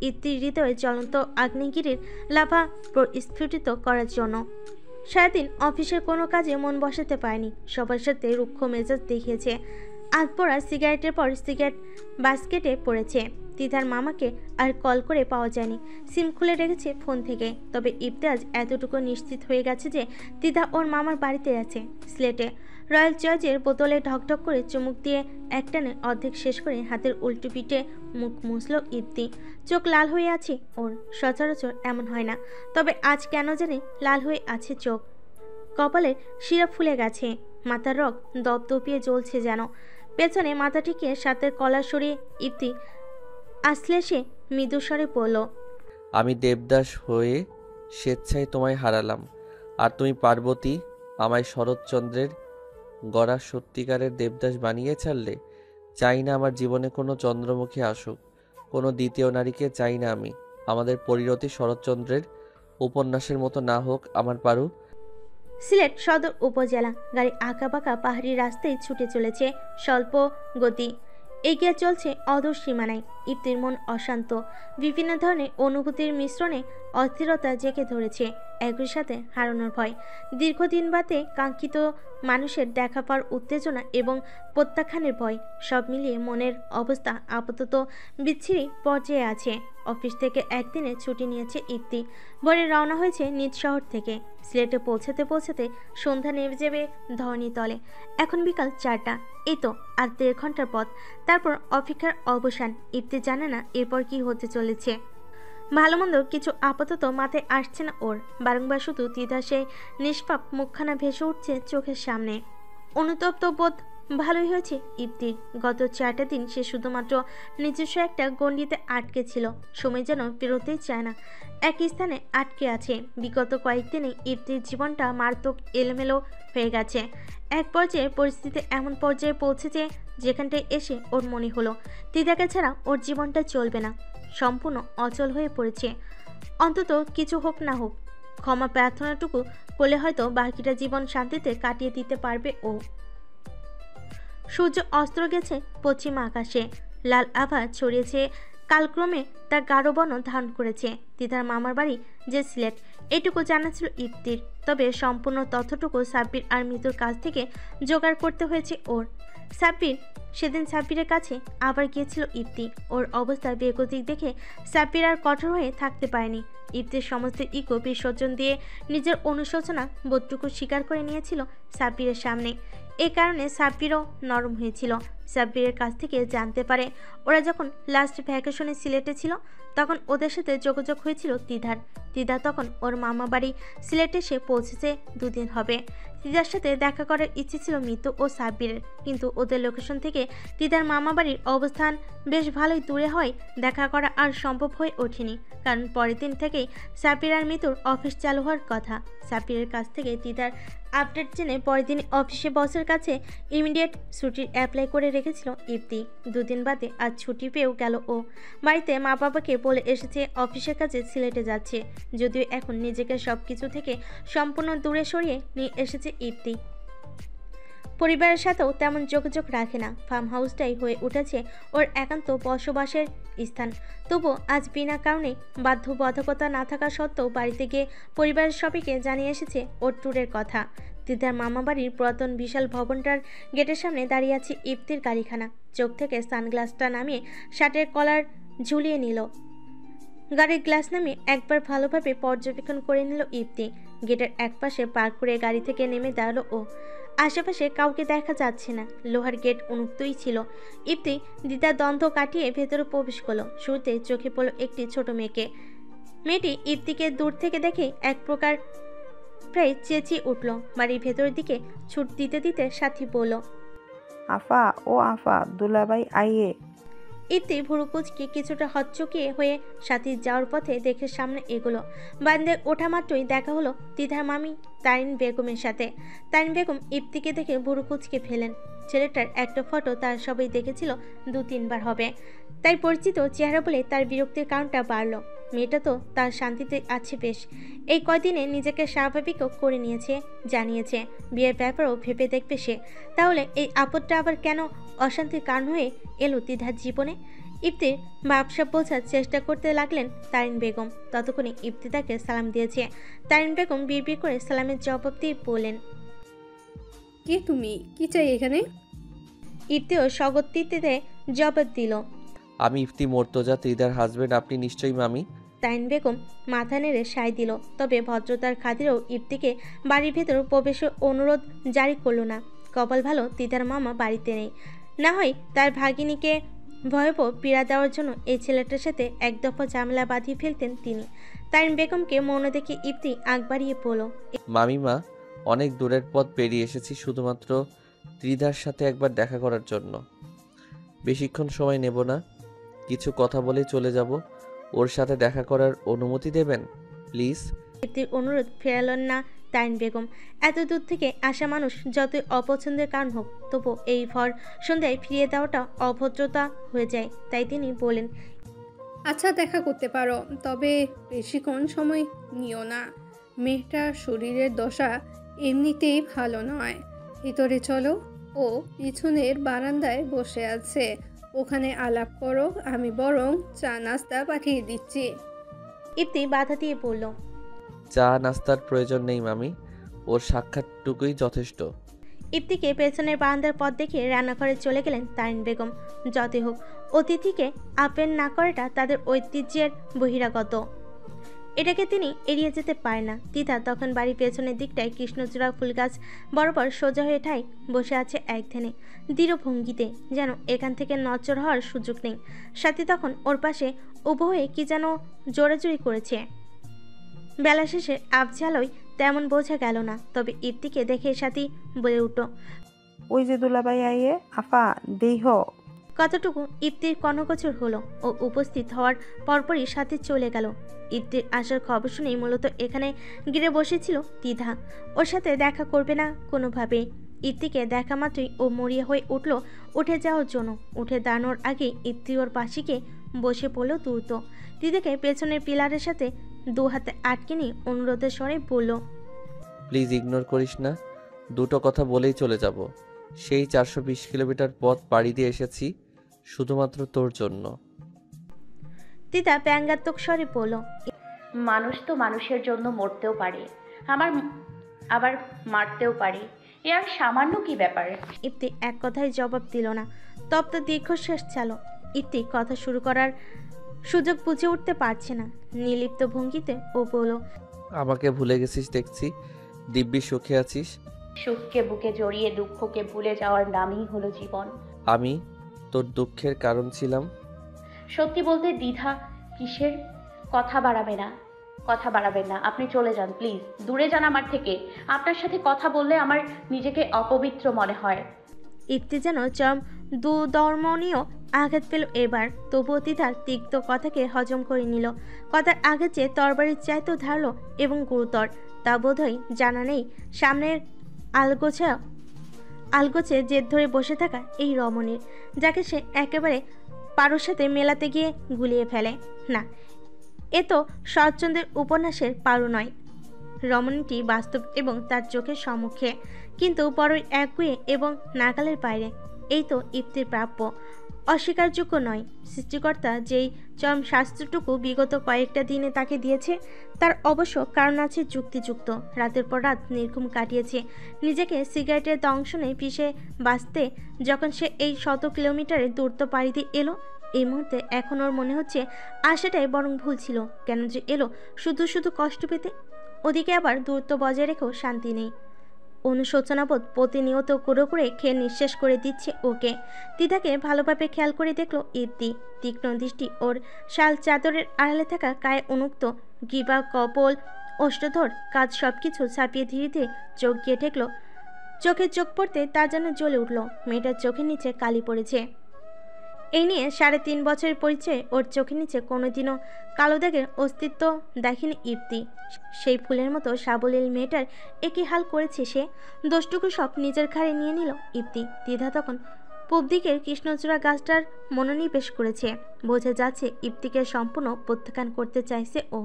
ইফতির হৃদয়ে জ্বলন্ত আগ্নেয়গিরির লাভা প্রস্ফুটিত করার জন্য। সারাদিন অফিসের কোনো কাজে মন বসাতে পারেনি, সবার সাথে রুক্ষ মেজাজ দেখিয়েছে। আধ পড়া সিগারেটের পর সিগারেট বাস্কেটে পড়েছে। তিধার মামাকে আর কল করে পাওয়া যায়নি, সিম খুলে রেখেছে ফোন থেকে। তবে ইফতি আজ এতটুকু নিশ্চিত হয়ে গেছে যে তিধা ওর মামার বাড়িতে আছে। স্লেটে রয়্যাল চয়েসের বোতলে ঢকঢক করে চুমুক দিয়ে একটানে অর্ধেক শেষ করে হাতের উল্টো পিঠে মুখ মুছল ইফতি। চোখ লাল হয়ে আছে ওর, সচরাচর এমন হয় না, তবে আজ কেন জানি লাল হয়ে আছে চোখ। কপালের শিরা ফুলে গেছে, মাথার রগ দপদপিয়ে জ্বলছে যেন। পেছনে মাথা ঠেকিয়ে সাথের কলার সরিয়ে ইফতি আসলে সে মৃদুস্বরে বলল, আমি দেবদাস হয়ে স্বেচ্ছায় তোমায় হারালাম, আর তুমি পার্বতী আমায় শরৎচন্দ্রের গড়া সত্যিকারের দেবদাস বানিয়ে ছাড়লে। চাই না আমার জীবনে কোনো চন্দ্রমুখী আসুক, কোনো দ্বিতীয় নারীকে চাই না আমি। আমাদের পরিণতি শরৎচন্দ্রের উপন্যাসের মতো না হোক আমার পারু। সিলেট সদর উপজেলা। গাড়ি আঁকাবাঁকা পাহাড়ি রাস্তায় ছুটে চলেছে স্বল্প গতি, এগিয়ে চলছে অদূর সীমানায়। ইফতির মন অশান্ত, বিভিন্ন ধরনের অনুভূতির মিশ্রণে অস্থিরতা জেঁকে ধরেছে। একই সাথে হারানোর ভয়, দীর্ঘদিন বাদে কাঙ্ক্ষিত মানুষের দেখা পাওয়ার উত্তেজনা এবং প্রত্যাখ্যানের ভয়, সব মিলিয়ে মনের অবস্থা আপাতত বিচ্ছিরি পর্যায়ে আছে। অফিস থেকে একদিনে ছুটি নিয়েছে ইফতি। ভোরে রওনা হয়েছে নিজ শহর থেকে। সিলেটে পৌঁছাতে সন্ধ্যা নেমে যাবে ধরণীতলে। এখন বিকাল 4টা, এই তো আর 1.5 ঘন্টার পথ, তারপর অপেক্ষার অবসান। ইফতি জানে না এরপর কি হতে চলেছে। ভালো মন্দ কিছু আপাতত মাথায় আসছে না ওর। বারংবার শুধু দ্বিধা সেই নিষ্পাপ মুখখানা ভেসে উঠছে চোখের সামনে। অনুতপ্ত বোধ ভালোই হয়েছে ইফতির। গত 4টা দিন সে শুধুমাত্র নিজস্ব একটা গণ্ডিতে আটকে ছিল। সময় যেন বেরোতেই চায় না, এক স্থানে আটকে আছে। বিগত কয়েকদিনে ইফতির জীবনটা মারাত্মক এলোমেলো হয়ে গেছে। এক পর্যায়ে পরিস্থিতি এমন পর্যায়ে পৌঁছেছে যেখানটায় এসে ওর মনে হলো তিধাকে ছাড়া ওর জীবনটা চলবে না, সম্পূর্ণ অচল হয়ে পড়েছে। অন্তত কিছু হোক না হোক, ক্ষমা প্রার্থনাটুকু করলে হয়তো বাকিটা জীবন শান্তিতে কাটিয়ে দিতে পারবে ও। সূর্য অস্ত গেছে পশ্চিম আকাশে, লাল আভা ছড়িয়েছে কালক্রমে তা গাঢ় বর্ণ ধারণ করেছে। তিধার মামার বাড়ি যে সিলেট এটুকু জানা ছিল ইফতির, তবে সম্পূর্ণ তথ্যটুকু সাব্বির আর মিতুর কাছ থেকে জোগাড় করতে হয়েছে ওর। সেদিন সাব্বিরের কাছে আবার গিয়েছিল ইফতি। ওর অবস্থা বেগতিক দেখে সাব্বির আর কঠোর হয়ে থাকতে পারেনি। ইফতির সমস্ত ইগো বিসর্জন দিয়ে নিজের অনুশোচনা বোধটুকু স্বীকার করে নিয়েছিল সাব্বিরের সামনে। এ কারণে সাব্বিরও নরম হয়েছিল। সাব্বিরের কাছ থেকে জানতে পারে ওরা যখন লাস্ট ভ্যাকেশনে সিলেটে ছিল তখন ওদের সাথে যোগাযোগ হয়েছিল তিধার। তিধা তখন ওর মামা বাড়ি সিলেটে এসে পৌঁছেছে 2 দিন হবে। তিধার সাথে দেখা করার ইচ্ছে ছিল মিতু ও সাব্বিরের, কিন্তু ওদের লোকেশন থেকে তিধার মামা বাড়ির অবস্থান বেশ ভালোই দূরে হয় দেখা করা আর সম্ভব হয়ে ওঠেনি। কারণ পরের দিন থেকেই সাব্বির আর মিতুর অফিস চালু হওয়ার কথা। সাব্বিরের কাছ থেকে তিধার আপডেট জেনে পরের দিন অফিসে বসের কাছে ইমিডিয়েট ছুটির অ্যাপ্লাই করে রেখেছিল ইফতি। 2 দিন বাদে আজ ছুটি পেয়েও গেল ও। বাড়িতে মা বাবাকে বলে এসেছে অফিসের কাছে সিলেটে যাচ্ছে, যদিও এখন নিজেকে সব কিছু থেকে সম্পূর্ণ দূরে সরিয়ে নিয়ে এসেছে ইফতি। পরিবারের সাথেও তেমন যোগাযোগ রাখে না। ফার্ম হাউসটাই হয়ে উঠেছে ওর একান্ত বসবাসের স্থান। তবু আজ বিনা কারণে বাধ্যবাধকতা না থাকা সত্ত্বেও বাড়িতে গিয়ে পরিবারের সবাইকে জানিয়ে এসেছে ওর ট্যুরের কথা। তিধার মামা বাড়ির পুরাতন বিশাল ভবনটার গেটের সামনে দাঁড়িয়ে আছে ইফতির গাড়িখানা। চোখ থেকে সানগ্লাসটা নামিয়ে শার্টের কলার ঝুলিয়ে নিল। গাড়ির গ্লাস নামিয়ে একবার ভালোভাবে পর্যবেক্ষণ করে নিল ইফতি। গেটের একপাশে পার্ক করে গাড়ি থেকে নেমে দাঁড়ালো ও। আশেপাশে কাউকে দেখা যাচ্ছে না। লোহার গেট উন্মুক্তই ছিল। ইফতি দ্বিধা দ্বন্দ্ব কাটিয়ে ভেতরে প্রবেশ করলো। শুরুতে চোখে পড়ল একটি ছোট মেয়েকে। মেয়েটি ইফতিকে দূর থেকে দেখে এক প্রকার প্রায় চেঁচিয়ে উঠল। বাড়ির ভেতরের দিকে ছুট দিতে দিতে সাথী বলল, আফা ও আফা, দুলাভাই আইয়ে। ইফতি ভুরু কুচকে কিছুটা হচ্চকিয়ে হয়ে সাথী যাওয়ার পথে দেখে সামনে এগোলো। বান্দে ওঠা মাত্রই দেখা হলো তিধার মামি তারিন বেগমের সাথে। তারিন বেগম ইফতিকে দেখে ভুরু কুচকে ফেলেন। ছেলেটার একটা ফটো তার সবাই দেখেছিল 2-3 বার হবে, তাই পরিচিত চেহারা বলে তার বিরক্তির কারণটা বাড়ল। মেয়েটা তো তার শান্তিতে আছে বেশ। এই কয়দিনে নিজেকে স্বাভাবিকও করে নিয়েছে, জানিয়েছে বিয়ের ব্যাপারেও ভেবে দেখবে সে। তাহলে এই আপদটা আবার কেন অশান্তির কারণ হয়ে এলো তিধার জীবনে? ইফতির ব্যবসা বোঝার চেষ্টা করতে লাগলেন তারিন বেগম। ততক্ষণে ইফতি তাকে সালাম দিয়েছে। তারিন বেগম বিড়বিড় করে সালামের জবাব দিয়ে বললেন, কে তুমি? কি চাই এখানে? ইফতিও স্বগতিতে জবাব দিল, আমি ইফতি মর্তজা, তিদার হাজবেন্ড। আপনি নিশ্চয়ই মামি? তারিন বেগম মাথা নেড়ে সায় দিল, তবে ভদ্রতার খাতিরেও ইফতিকে বাড়ির ভেতর প্রবেশের অনুরোধ জারি করল না। কপাল ভালো তিদার মামা বাড়িতে নেই, না হয় তার ভাগিনীকে ভয়াবহ পীড়া দেওয়ার জন্য এই ছেলেটার সাথে এক দফা ঝামেলা বাঁধিয়ে ফেলতেন তিনি। তারিন বেগমকে মনে দেখে ইফতি আগ বাড়িয়ে বলল, মামিমা, অনেক দূরের পথ পেরিয়ে এসেছি শুধুমাত্র ত্রিধার সাথে একবার দেখা করার জন্য। বেশিক্ষণ সময় নেব না, কিছু কথা বলে চলে যাব। ওর সাথে দেখা করার অনুমতি দেবেন প্লিজ? ইফতির অনুরোধ ফেরালেন না তারিন বেগম। এত দূর থেকে আসা মানুষ যতই অপছন্দের কারণ হোক, তবু এই ভর সন্ধ্যায় ফিরিয়ে দেওয়াটা অভদ্রতা হয়ে যায়। তাই তিনি বলেন, আচ্ছা, দেখা করতে পারো, তবে বেশিক্ষণ সময় নিও না। মেয়েটার শরীরের দশা এমনিতেই ভালো নয়। ভিতরে চলো, ও পিছনের বারান্দায় বসে আছে, ওখানে আলাপ করো। আমি বরং চা নাস্তা পাঠিয়ে দিচ্ছি। ইফতি বাধা দিয়ে বলল, চা নাস্তার প্রয়োজন নেই মামি, ওর সাক্ষাৎটুকুই যথেষ্ট। ইফতিকে পেছনের বারান্দার পথ দেখে রান্নাঘরে চলে গেলেন তারিন বেগম। যতই হোক অতিথিকে আপ্যায়ন না করাটা তাদের ঐতিহ্যের বহিরাগত, এটাকে তিনি এড়িয়ে যেতে পারে না। তিধা তখন বাড়ির পেছনের দিকটায় কৃষ্ণচূড়া ফুল গাছ বরাবর সোজা হয়ে ঠায় বসে আছে এক ধ্যানে, দৃঢ় ভঙ্গিতে, যেন এখান থেকে নচর হওয়ার সুযোগ নেই। সাথী তখন ওর পাশে উভো হয়ে কি যেন জোরাজুরি করেছে। বেলা শেষে আবঝালোয় তেমন বোঝা গেল না, তবে ইফতিকে দেখে সাথী বলে উঠল, ওই যে দুলাভাই আইয়ে, আফা দেহ। কতটুকু ইফতির কর্ণগোচর হলো ও উপস্থিত হওয়ার পরপরই সাথে চলে গেল। ইফতির আসার খবর শুনেই মূলত এখানে গিরে বসেছিল তিধা। ওর সাথে দেখা করবে না কোনোভাবেই। ইফতিকে দেখা মাত্রই ও মরিয়া হয়ে উঠল উঠে যাওয়ার জন্য। উঠে দাঁড়ানোর আগে ইফতি ওর পাশে গিয়ে বসে পড়ল দ্রুত। তিধাকে পেছনের পিলারের সাথে 2 হাতে আটকে নিয়ে অনুরোধের স্বরে বলল, প্লিজ ইগনোর করিস না, দুটো কথা বলেই চলে যাব। সেই 420 কিলোমিটার পথ পাড়ি দিয়ে এসেছি শুধুমাত্র তোর জন্য। তিতা ব্যঙ্গাত্মক স্বরে বলল, মানুষ তো মানুষের জন্য মরতেও পারে, আমার আবার মারতেও পারে। এ আর সামান্য কি ব্যাপার? ইপ্তি এক কথায় জবাব দিল না। তপ্ত দীর্ঘশ্বাস চালো। ইপ্তি কথা শুরু করার সুযোগ বুঝে উঠতে পারছে না। নির্লিপ্ত ভঙ্গিতে ও বলল, আমাকে ভুলে গেছিস দেখছি, দিব্যি সুখে আছিস। সুখকে বুকে জড়িয়ে দুঃখকে ভুলে যাওয়ার নামই হলো জীবন। আমি তোর দুঃখের কারণ ছিলাম। সত্যি বলতে দ্বিধা কিসের? কথা বাড়াবেন না, আপনি চলে যান প্লিজ, দূরে যান আমার থেকে। আপনার সাথে কথা বললে আমার নিজেকে অপবিত্র মনে হয়। ইপ্তি যেন চরম দুদর্মনীয় আঘাত পেল এবার। তবুও তিতার তিক্ত কথাকে হজম করে নিল। কথার আগে যে তরবারির চাইতেও ধারালো এবং গুরুতর, তা বোধহয় জানা নেই সামনের আলগোছে জেদ ধরে বসে থাকা এই রমণীর, যাকে সে একেবারে পারোর সাথে মেলাতে গিয়ে গুলিয়ে ফেলে। না, এ তো শরৎচন্দ্রের উপন্যাসের পারো নয়। রমণীটি বাস্তব এবং তার চোখের সম্মুখে, কিন্তু বড়ই একগুঁয়ে এবং নাগালের বাইরে। এই তো ইপ্তির প্রাপ্য, অস্বীকারযোগ্য নয়। সৃষ্টিকর্তা যেই চরম শাস্ত্রটুকু বিগত কয়েকটা দিনে তাকে দিয়েছে, তার অবশ্য কারণ আছে যুক্তিযুক্ত। রাতের পর রাত নির্ঘুম কাটিয়েছে নিজেকে সিগারেটের দংশনে পিষে বাঁচতে। যখন সে এই 100 কিলোমিটারের দূরত্ব পাড়ি দিয়ে এলো, এই মুহূর্তে এখন ওর মনে হচ্ছে আশাটাই বরং ভুল ছিল। কেন যে এলো শুধু শুধু কষ্ট পেতে? ওদিকে আবার দূরত্ব বজায় রেখেও শান্তি নেই। অনুশোচনাবোধ প্রতিনিয়ত কুড়ো করে খেয়ে নিঃশেষ করে দিচ্ছে ওকে। তিতাকে ভালোভাবে খেয়াল করে দেখলো ইপ্তি। তীক্ষ্ণ দৃষ্টি ওর শাল চাদরের আড়ালে থাকা কায়ে উন্মুক্ত গিবা, কপল, অষ্টধর কাজ সবকিছু ছাপিয়ে ধীরে ধীরে চোখ গিয়ে ঠেকলো। চোখে চোখ পড়তে তা যেন জ্বলে উঠল। মেয়েটার চোখের নিচে কালি পড়েছে। এই নিয়ে 3.5 বছরের পরিচয়ে ওর চোখের নিচে কোনোদিনও কালো দাগের অস্তিত্ব দেখেনি ইপ্তি। সেই ফুলের মতো সাবলীল মেয়েটার একই হাল করেছে সে। দোষটুকু সব নিজের ঘাড়ে নিয়ে নিল ইপ্তি। দ্বিধা তখন পূব দিকের কৃষ্ণচূড়া গাছটার মনোনিবেশ করেছে। বোঝা যাচ্ছে ইপ্তিকে সম্পূর্ণ প্রত্যাখ্যান করতে চাইছে ও।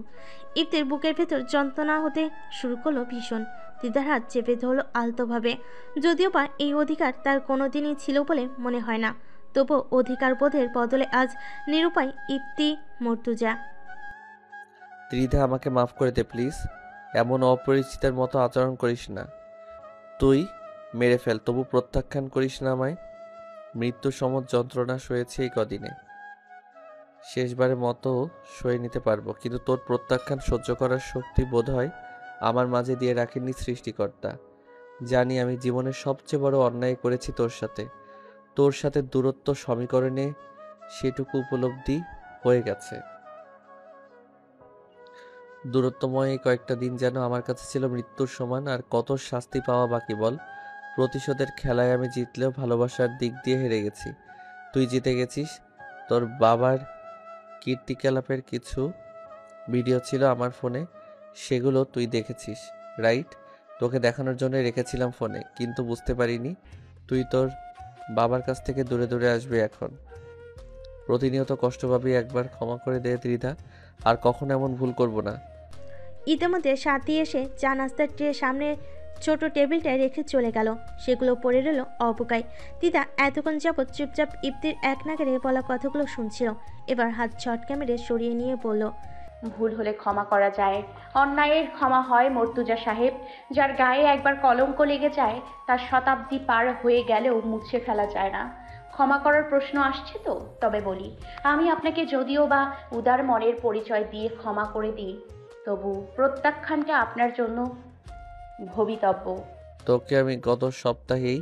ইপ্তির বুকের ভেতর যন্ত্রণা হতে শুরু করলো ভীষণ। দিদার হাত চেপে ধরলো আলতোভাবে। যদিও বা এই অধিকার তার কোনোদিনই ছিল বলে মনে হয় না, তবু অধিকার বোধের বদলে আজ নিরুপায় ইপ্তি মর্তুজা। ত্রিধা, আমাকে মাফ করে দে প্লিজ। এমন অপরিচিতের মতো আচরণ করিস না। তুই মেরে ফেল, তবু প্রত্যাখ্যান করিস না আমায়। মৃত্যু সম যন্ত্রণা সয়েছে এই কদিনে, শেষবারের মতো সয়ে নিতে পারবো, কিন্তু তোর প্রত্যাখ্যান সহ্য করার শক্তি বোধ হয় আমার মাঝে দিয়ে রাখেননি সৃষ্টিকর্তা। জানি আমি জীবনের সবচেয়ে বড় অন্যায় করেছি তোর সাথে দূরত্ব সমীকরণে সেটুকু উপলব্ধি হয়ে গেছে। দূরত্বময় এই কয়েকটা দিন যেন আমার কাছে ছিল মৃত্যুর সমান। আর কত শাস্তি পাওয়া বাকি বল? প্রতিশোধের খেলায় আমি জিতলেও ভালোবাসার দিক দিয়ে হেরে গেছি। তুই জিতে গেছিস। তোর বাবার কীর্তিকলাপের কিছু ভিডিও ছিল আমার ফোনে, সেগুলো তুই দেখেছিস, রাইট? তোকে দেখানোর জন্য রেখেছিলাম ফোনে, কিন্তু বুঝতে পারিনি তুই তোর বাবার কাছ থেকে দূরে দূরে আসবে এখন। প্রতিনিয়ত কষ্ট পাবি, একবার ক্ষমা করে দে ত্রিধা, আর কখনো এমন ভুল করব না। ইতিমধ্যে সাথী এসে চা নাস্তার ট্রে সামনে ছোট টেবিলটায় রেখে চলে গেল। সেগুলো পড়ে রইল অবকায়। তিতা এতক্ষণ যাবৎ চুপচাপ ইপ্তির এক নাগারে বলা কথাগুলো শুনছিল। এবার হাত ছটকা মেরে সরিয়ে নিয়ে বলল, ভুল হলে ক্ষমা করা যায়, অন্যায়ের ক্ষমা হয় মর্তুজা সাহেব। যার গায়ে একবার কলঙ্ক লেগে যায়, তার শতাব্দী পার হয়ে গেলেও মুছে ফেলা যায় না। ক্ষমা করার প্রশ্ন আসছে তো? তবে বলি, আমি আপনাকে যদিও বা উদার মনের পরিচয় দিয়ে ক্ষমা করে দিই, তবু প্রত্যাখ্যানটা আপনার জন্য ভবিতব্য। তোকে আমি গত সপ্তাহেই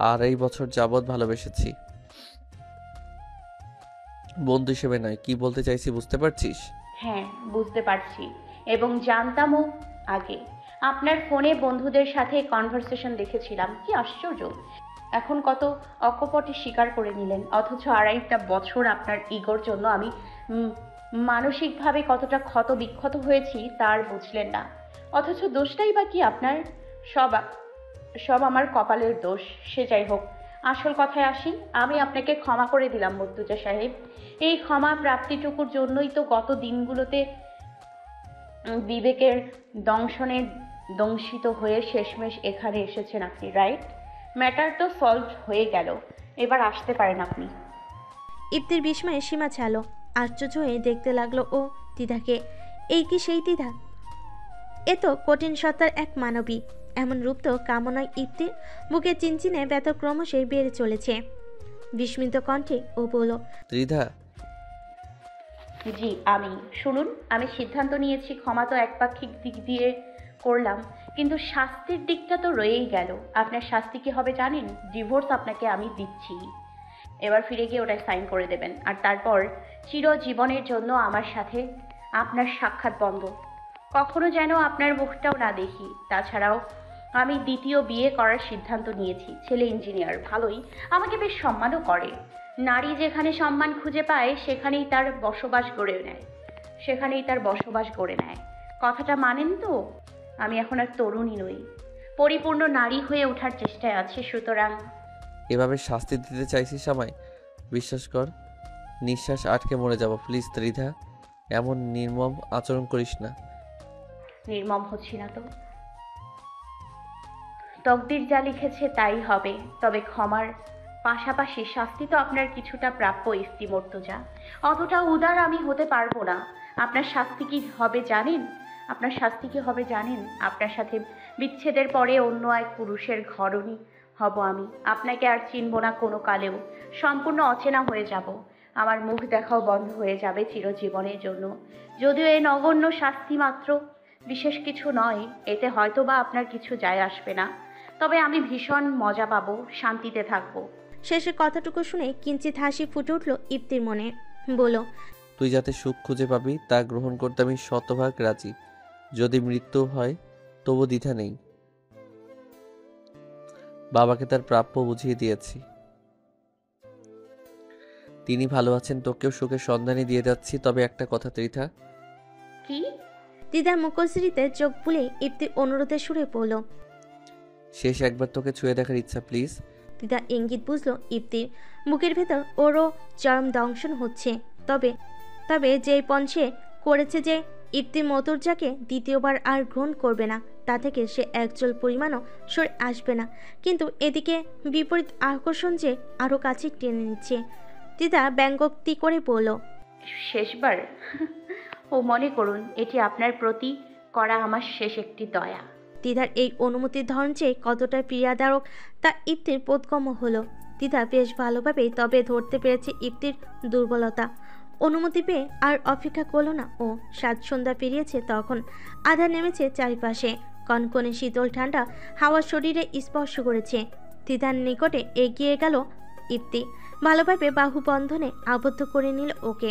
2.5 বছর যাবৎ ভালোবেসেছি, বন্ধু হিসেবে নয়। কি বলতে চাইছি বুঝতে পারছিস? হ্যাঁ, বুঝতে পারছি, এবং জানতামও আগে। আপনার ফোনে বন্ধুদের সাথে কনভারসেশন দেখেছিলাম। কি আশ্চর্য, এখন কত অকপটে স্বীকার করে নিলেন। অথচ 2.5 বছর আপনার ইগোর জন্য আমি মানসিকভাবে কতটা ক্ষত বিক্ষত হয়েছি তার বুঝলেন না। অথচ দোষটাই বা কি আপনার? সব আমার কপালের দোষ। সে যাই হোক, আসল কথায় আসি। আমি আপনাকে ক্ষমা করে দিলাম মর্তুজা সাহেব। এই ক্ষমা প্রাপ্তিটুকুর জন্যই তো গত দিনগুলোতে বিবেকের দংশনে দংশিত হয়ে শেষমেশ এখানে এসেছেন আপনি, রাইট? ম্যাটার তো সলভ হয়ে গেল, এবার আসতে পারেন আপনি। ইপ্তির বিস্ময়ে সীমা ছাড়ল। আশ্চর্য হয়ে দেখতে লাগলো ও তিধাকে। এই কি সেই তিধা? এ তো কঠিন সত্তার এক মানবী। এমন রূপ তো কামনায় ইপ্তির বুকে চিনচিনে ব্যথা ক্রমশই বেড়ে চলেছে। বিস্মিত কণ্ঠে ও বলল, ত্রিধা, জি আমি। শুনুন, আমি সিদ্ধান্ত নিয়েছি, ক্ষমা তো একপাক্ষিক দিক দিয়ে করলাম, কিন্তু শাস্তির দিকটা তো রয়েই গেল। আপনার শাস্তি কি হবে জানেন? ডিভোর্স আপনাকে আমি দিচ্ছি। এবার ফিরে গিয়ে ওটায় সাইন করে দেবেন, আর তারপর চিরজীবনের জন্য আমার সাথে আপনার সাক্ষাৎ বন্ধ। কখনো যেন আপনার মুখটাও না দেখি। তাছাড়াও আমি দ্বিতীয় বিয়ে করার সিদ্ধান্ত নিয়েছি। ছেলে ইঞ্জিনিয়ার, ভালোই, আমাকে বেশ সম্মানও করে। নারী যেখানে সম্মান খুঁজে পায় সেখানেই তার বসবাস গড়ে নেয়। কথাটা মানেন তো? আমি এখন আর তরুণী নই, পরিপূর্ণ নারী হয়ে ওঠার চেষ্টায় আছি। সুতরাং এভাবে শাস্তি দিতে চাইছিস আমায়? বিশ্বাস কর, নিঃশ্বাস আটকে মরে যাব। প্লিজ ত্রিধা, এমন নির্মম আচরণ করিস না। নির্মম হচ্ছি না তো? তকদির যা লিখেছে তাই হবে। তবে ক্ষমার পাশাপাশি শাস্তি তো আপনার কিছুটা প্রাপ্য ইফতি মর্তুজা। অতটা উদার আমি হতে পারবো না। আপনার শাস্তি কি হবে জানেন? আপনার সাথে বিচ্ছেদের পরে অন্য এক পুরুষের ঘরণী হব আমি। আপনাকে আর চিনব না কোনো কালেও। সম্পূর্ণ অচেনা হয়ে যাব। আমার মুখ দেখাও বন্ধ হয়ে যাবে চিরজীবনের জন্য। যদিও এ নগণ্য শাস্তি মাত্র, বিশেষ কিছু নয়, এতে হয়তো বা আপনার কিছু যায় আসবে না। তবে আমি ভীষণ মজা পাবো, শান্তিতে থাকবো। শেষের কথাটুকু শুনে কিঞ্চিত হাসি ফুটে উঠল ইপ্তির মনে। বলল, তুই যাতে সুখ খুঁজে পাবি তা গ্রহণ করতে আমি শতভাগ রাজি। যদি মৃত্যু হয় তবু দ্বিধা নেই। বাবাকে তার প্রাপ্য বুঝিয়ে দিয়েছি, তিনি ভালো আছেন। তোকেও সুখের সন্ধানই দিয়ে যাচ্ছি। তবে একটা কথা ত্রিধা। কি? দিদার মুখশ্রীতে চোখ বুলে ইপ্তি অনুরোধের সুরে পড়ল। শেষ একবার তোকে ছুঁয়ে দেখার ইচ্ছা, প্লিজ। দিদা ইঙ্গিত বুঝলো ইপ্তির। বুকের ভেতর ওরও চরম দংশন হচ্ছে। তবে তবে যেই পঞ্চে করেছে যে ইপ্তি মতুরজাকে দ্বিতীয়বার আর গ্রহণ করবে না, তা থেকে সে একচল পরিমাণও সরে আসবে না। কিন্তু এদিকে বিপরীত আকর্ষণ যে আরও কাছে টেনে নিচ্ছে। দিদা ব্যঙ্গোক্তি করে বলল, শেষবার? ও মনে করুন এটি আপনার প্রতি করা আমার শেষ একটি দয়া। দিদার এই অনুমতির ধরন যে কতটা পীড়াদায়ক তা ইপ্তির বোধগম্য হলো। দিদা বেশ ভালোভাবেই তবে ধরতে পেরেছে ইপ্তির দুর্বলতা। অনুমতি পেয়ে আর অপেক্ষা করল না ও। সাত সন্ধ্যা পেরিয়েছে, তখন আধা নেমেছে চারিপাশে। কনকনে শীতল ঠান্ডা হাওয়া শরীরে স্পর্শ করেছে। দিদার নিকটে এগিয়ে গেল ইপ্তি। ভালোভাবে বাহু বন্ধনে আবদ্ধ করে নিল ওকে।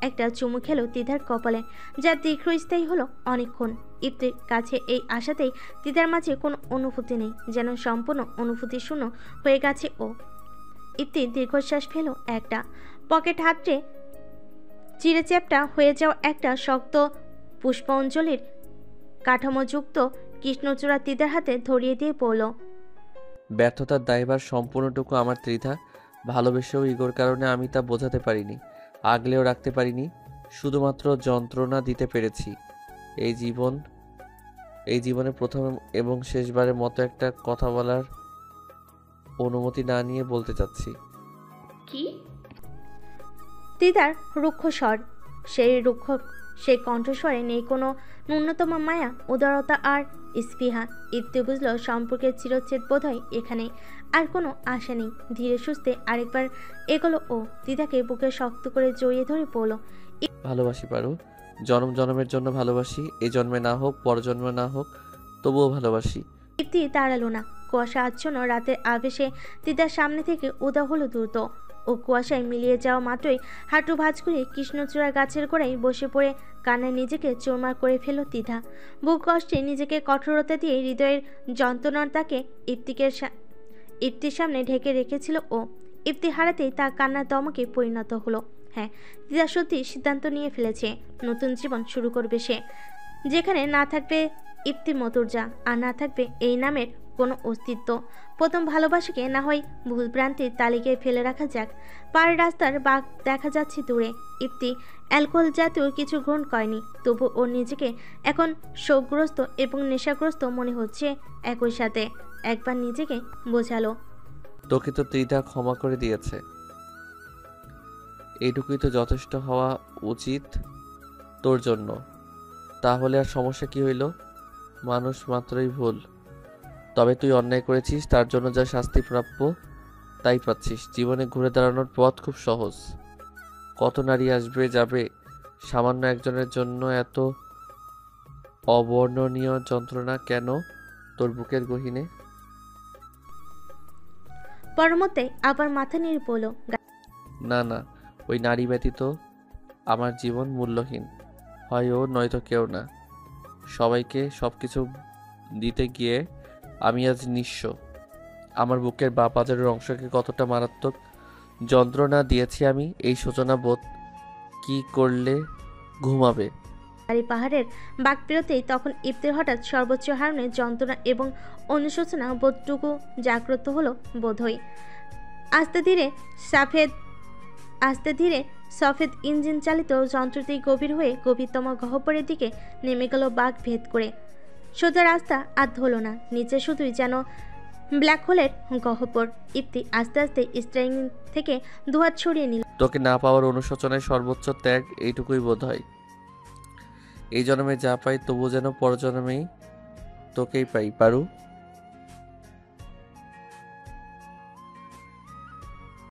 একটা চুমু খেলো দিদার কপালে, যা দীর্ঘস্থায়ী হলো অনেকক্ষণ। ইপ্তির কাছে এই আশাতেই দিদার মাঝে কোনো অনুভূতি নেই, যেন সম্পূর্ণ অনুভূতি শূন্য হয়ে গেছে ও। ইপ্তি দীর্ঘশ্বাস ফেল একটা। পকেট হাতড়ে চিড়েচ্যাপটা হয়ে যাওয়া একটা শক্ত পুষ্পাঞ্জলির কাঠামোযুক্ত কৃষ্ণচূড়া দিদার হাতে ধরিয়ে দিয়ে পড়ল, ব্যর্থতার দায়ভার সম্পূর্ণটুকু আমার ত্রিধা। ভালোবেসেও ইগোর কারণে আমি তা বোঝাতে পারিনি, আগলেও রাখতে পারিনি, শুধুমাত্র যন্ত্রণা দিতে পেরেছি। এই জীবনে প্রথম এবং শেষবারের মতো একটা কথা বলার অনুমতি না নিয়ে বলতে চাচ্ছি। কি? দিদার রুক্ষ স্বর। সেই কণ্ঠস্বরে নেই কোনো ন্যূনতম মায়া, উদারতা আর স্পৃহা। ইপ্তি বুঝল সম্পর্কের চিরচ্ছেদ বোধহয় এখানে, আর কোনো আশা নেই। ধীরে সুস্থে আরেকবার এগোলো ও। দিদাকে বুকে শক্ত করে জড়িয়ে ধরে পড়ল, ভালোবাসি পারো, জন্ম জন্মের জন্য ভালোবাসি। এই জন্মে না হোক, পরজন্মে না হোক, তবুও ভালোবাসি। ইপ্তি দাঁড়ালো না। কুয়াশা আচ্ছন্ন রাতের আবেশে দিদার সামনে থেকে উদা হলো দ্রুত। ও কুয়াশায় মিলিয়ে যাওয়া মাত্রই হাঁটু ভাঁজ করে কৃষ্ণচূড়া গাছের গোড়ায় বসে পড়ে কান্নায় নিজেকে চোরমার করে ফেল দ্বিধা। বুক কষ্টে নিজেকে কঠোরতা দিয়ে হৃদয়ের যন্ত্রণাটাকে ইপ্তির সামনে ঢেকে রেখেছিল ও। ইপ্তি হারাতেই তা কান্নার দমকে পরিণত হলো। হ্যাঁ, দিদা সত্যি সিদ্ধান্ত নিয়ে ফেলেছে। নতুন জীবন শুরু করবে সে, যেখানে না থাকবে ইপ্তি মতুরজা, আর না থাকবে এই নামের কোনো অস্তিত্ব। প্রথম ভালোবাসাকে না হয় ভুলভ্রান্তির তালিকায় ফেলে রাখা যাক। পাড়ের রাস্তার বাঘ দেখা যাচ্ছে দূরে। ইপ্তি অ্যালকোহল জাতীয় কিছু গ্রহণ করেনি, তবু ওর নিজেকে এখন শোকগ্রস্ত এবং নেশাগ্রস্ত মনে হচ্ছে একই সাথে। একবার নিজেকে বোঝালো, তোকে তো ত্রিধা ক্ষমা করে দিয়েছে। এইটুকুই তো যথেষ্ট হওয়া উচিত তোর জন্য। তাহলে আর সমস্যা কি হইল? মানুষ মাত্রই ভুল। তবে তুই অন্যায় করেছিস, তার জন্য যা শাস্তি প্রাপ্য তাই পাচ্ছিস। জীবনে ঘুরে দাঁড়ানোর পথ খুব সহজ। কত নারী আসবে যাবে, সামান্য একজনের জন্য এত অবর্ণনীয় যন্ত্রণা কেন তোর বুকের গহীনে? পরমতে আবার মাথা নেড়ে বলল, না না, ওই নারী ব্যতীত আমার জীবন মূল্যহীন। হয় ও নয়তো কেউ না। সবাইকে সব কিছু দিতে গিয়ে আমি আজ নিঃস্ব। আমার বুকের বাঁ পাঁজরের অংশকে কতটা মারাত্মক যন্ত্রণা দিয়েছি আমি, এই সূচনা বোধ কি করলে ঘুমাবে? গাড়ি পাহাড়ের বাঁক পেরোতেই তখন ইফতির হঠাৎ সর্বোচ্চ হারণে যন্ত্রণা এবং অনুশোচনা বোধটুকু জাগ্রত হলো বোধহয়। আস্তে ধীরে সফেদ ইঞ্জিন চালিত যন্ত্রটি গভীর হয়ে গভীরতম গহ্বরের দিকে নেমে গেল বাঁক ভেদ করে। সোজা রাস্তা আর ধরল না, নিচে শুধুই যেন ব্ল্যাক হোলের গহ্বর। ইফতি আস্তে আস্তে স্টিয়ারিং থেকে দুহাত ছড়িয়ে নিল। তোকে না পাওয়ার অনুশোচনায় সর্বোচ্চ ত্যাগ এইটুকুই বোধ হয়। এই জন্মে যা পাই তবু যেন পরজন্মেই তোকেই পাই পারু।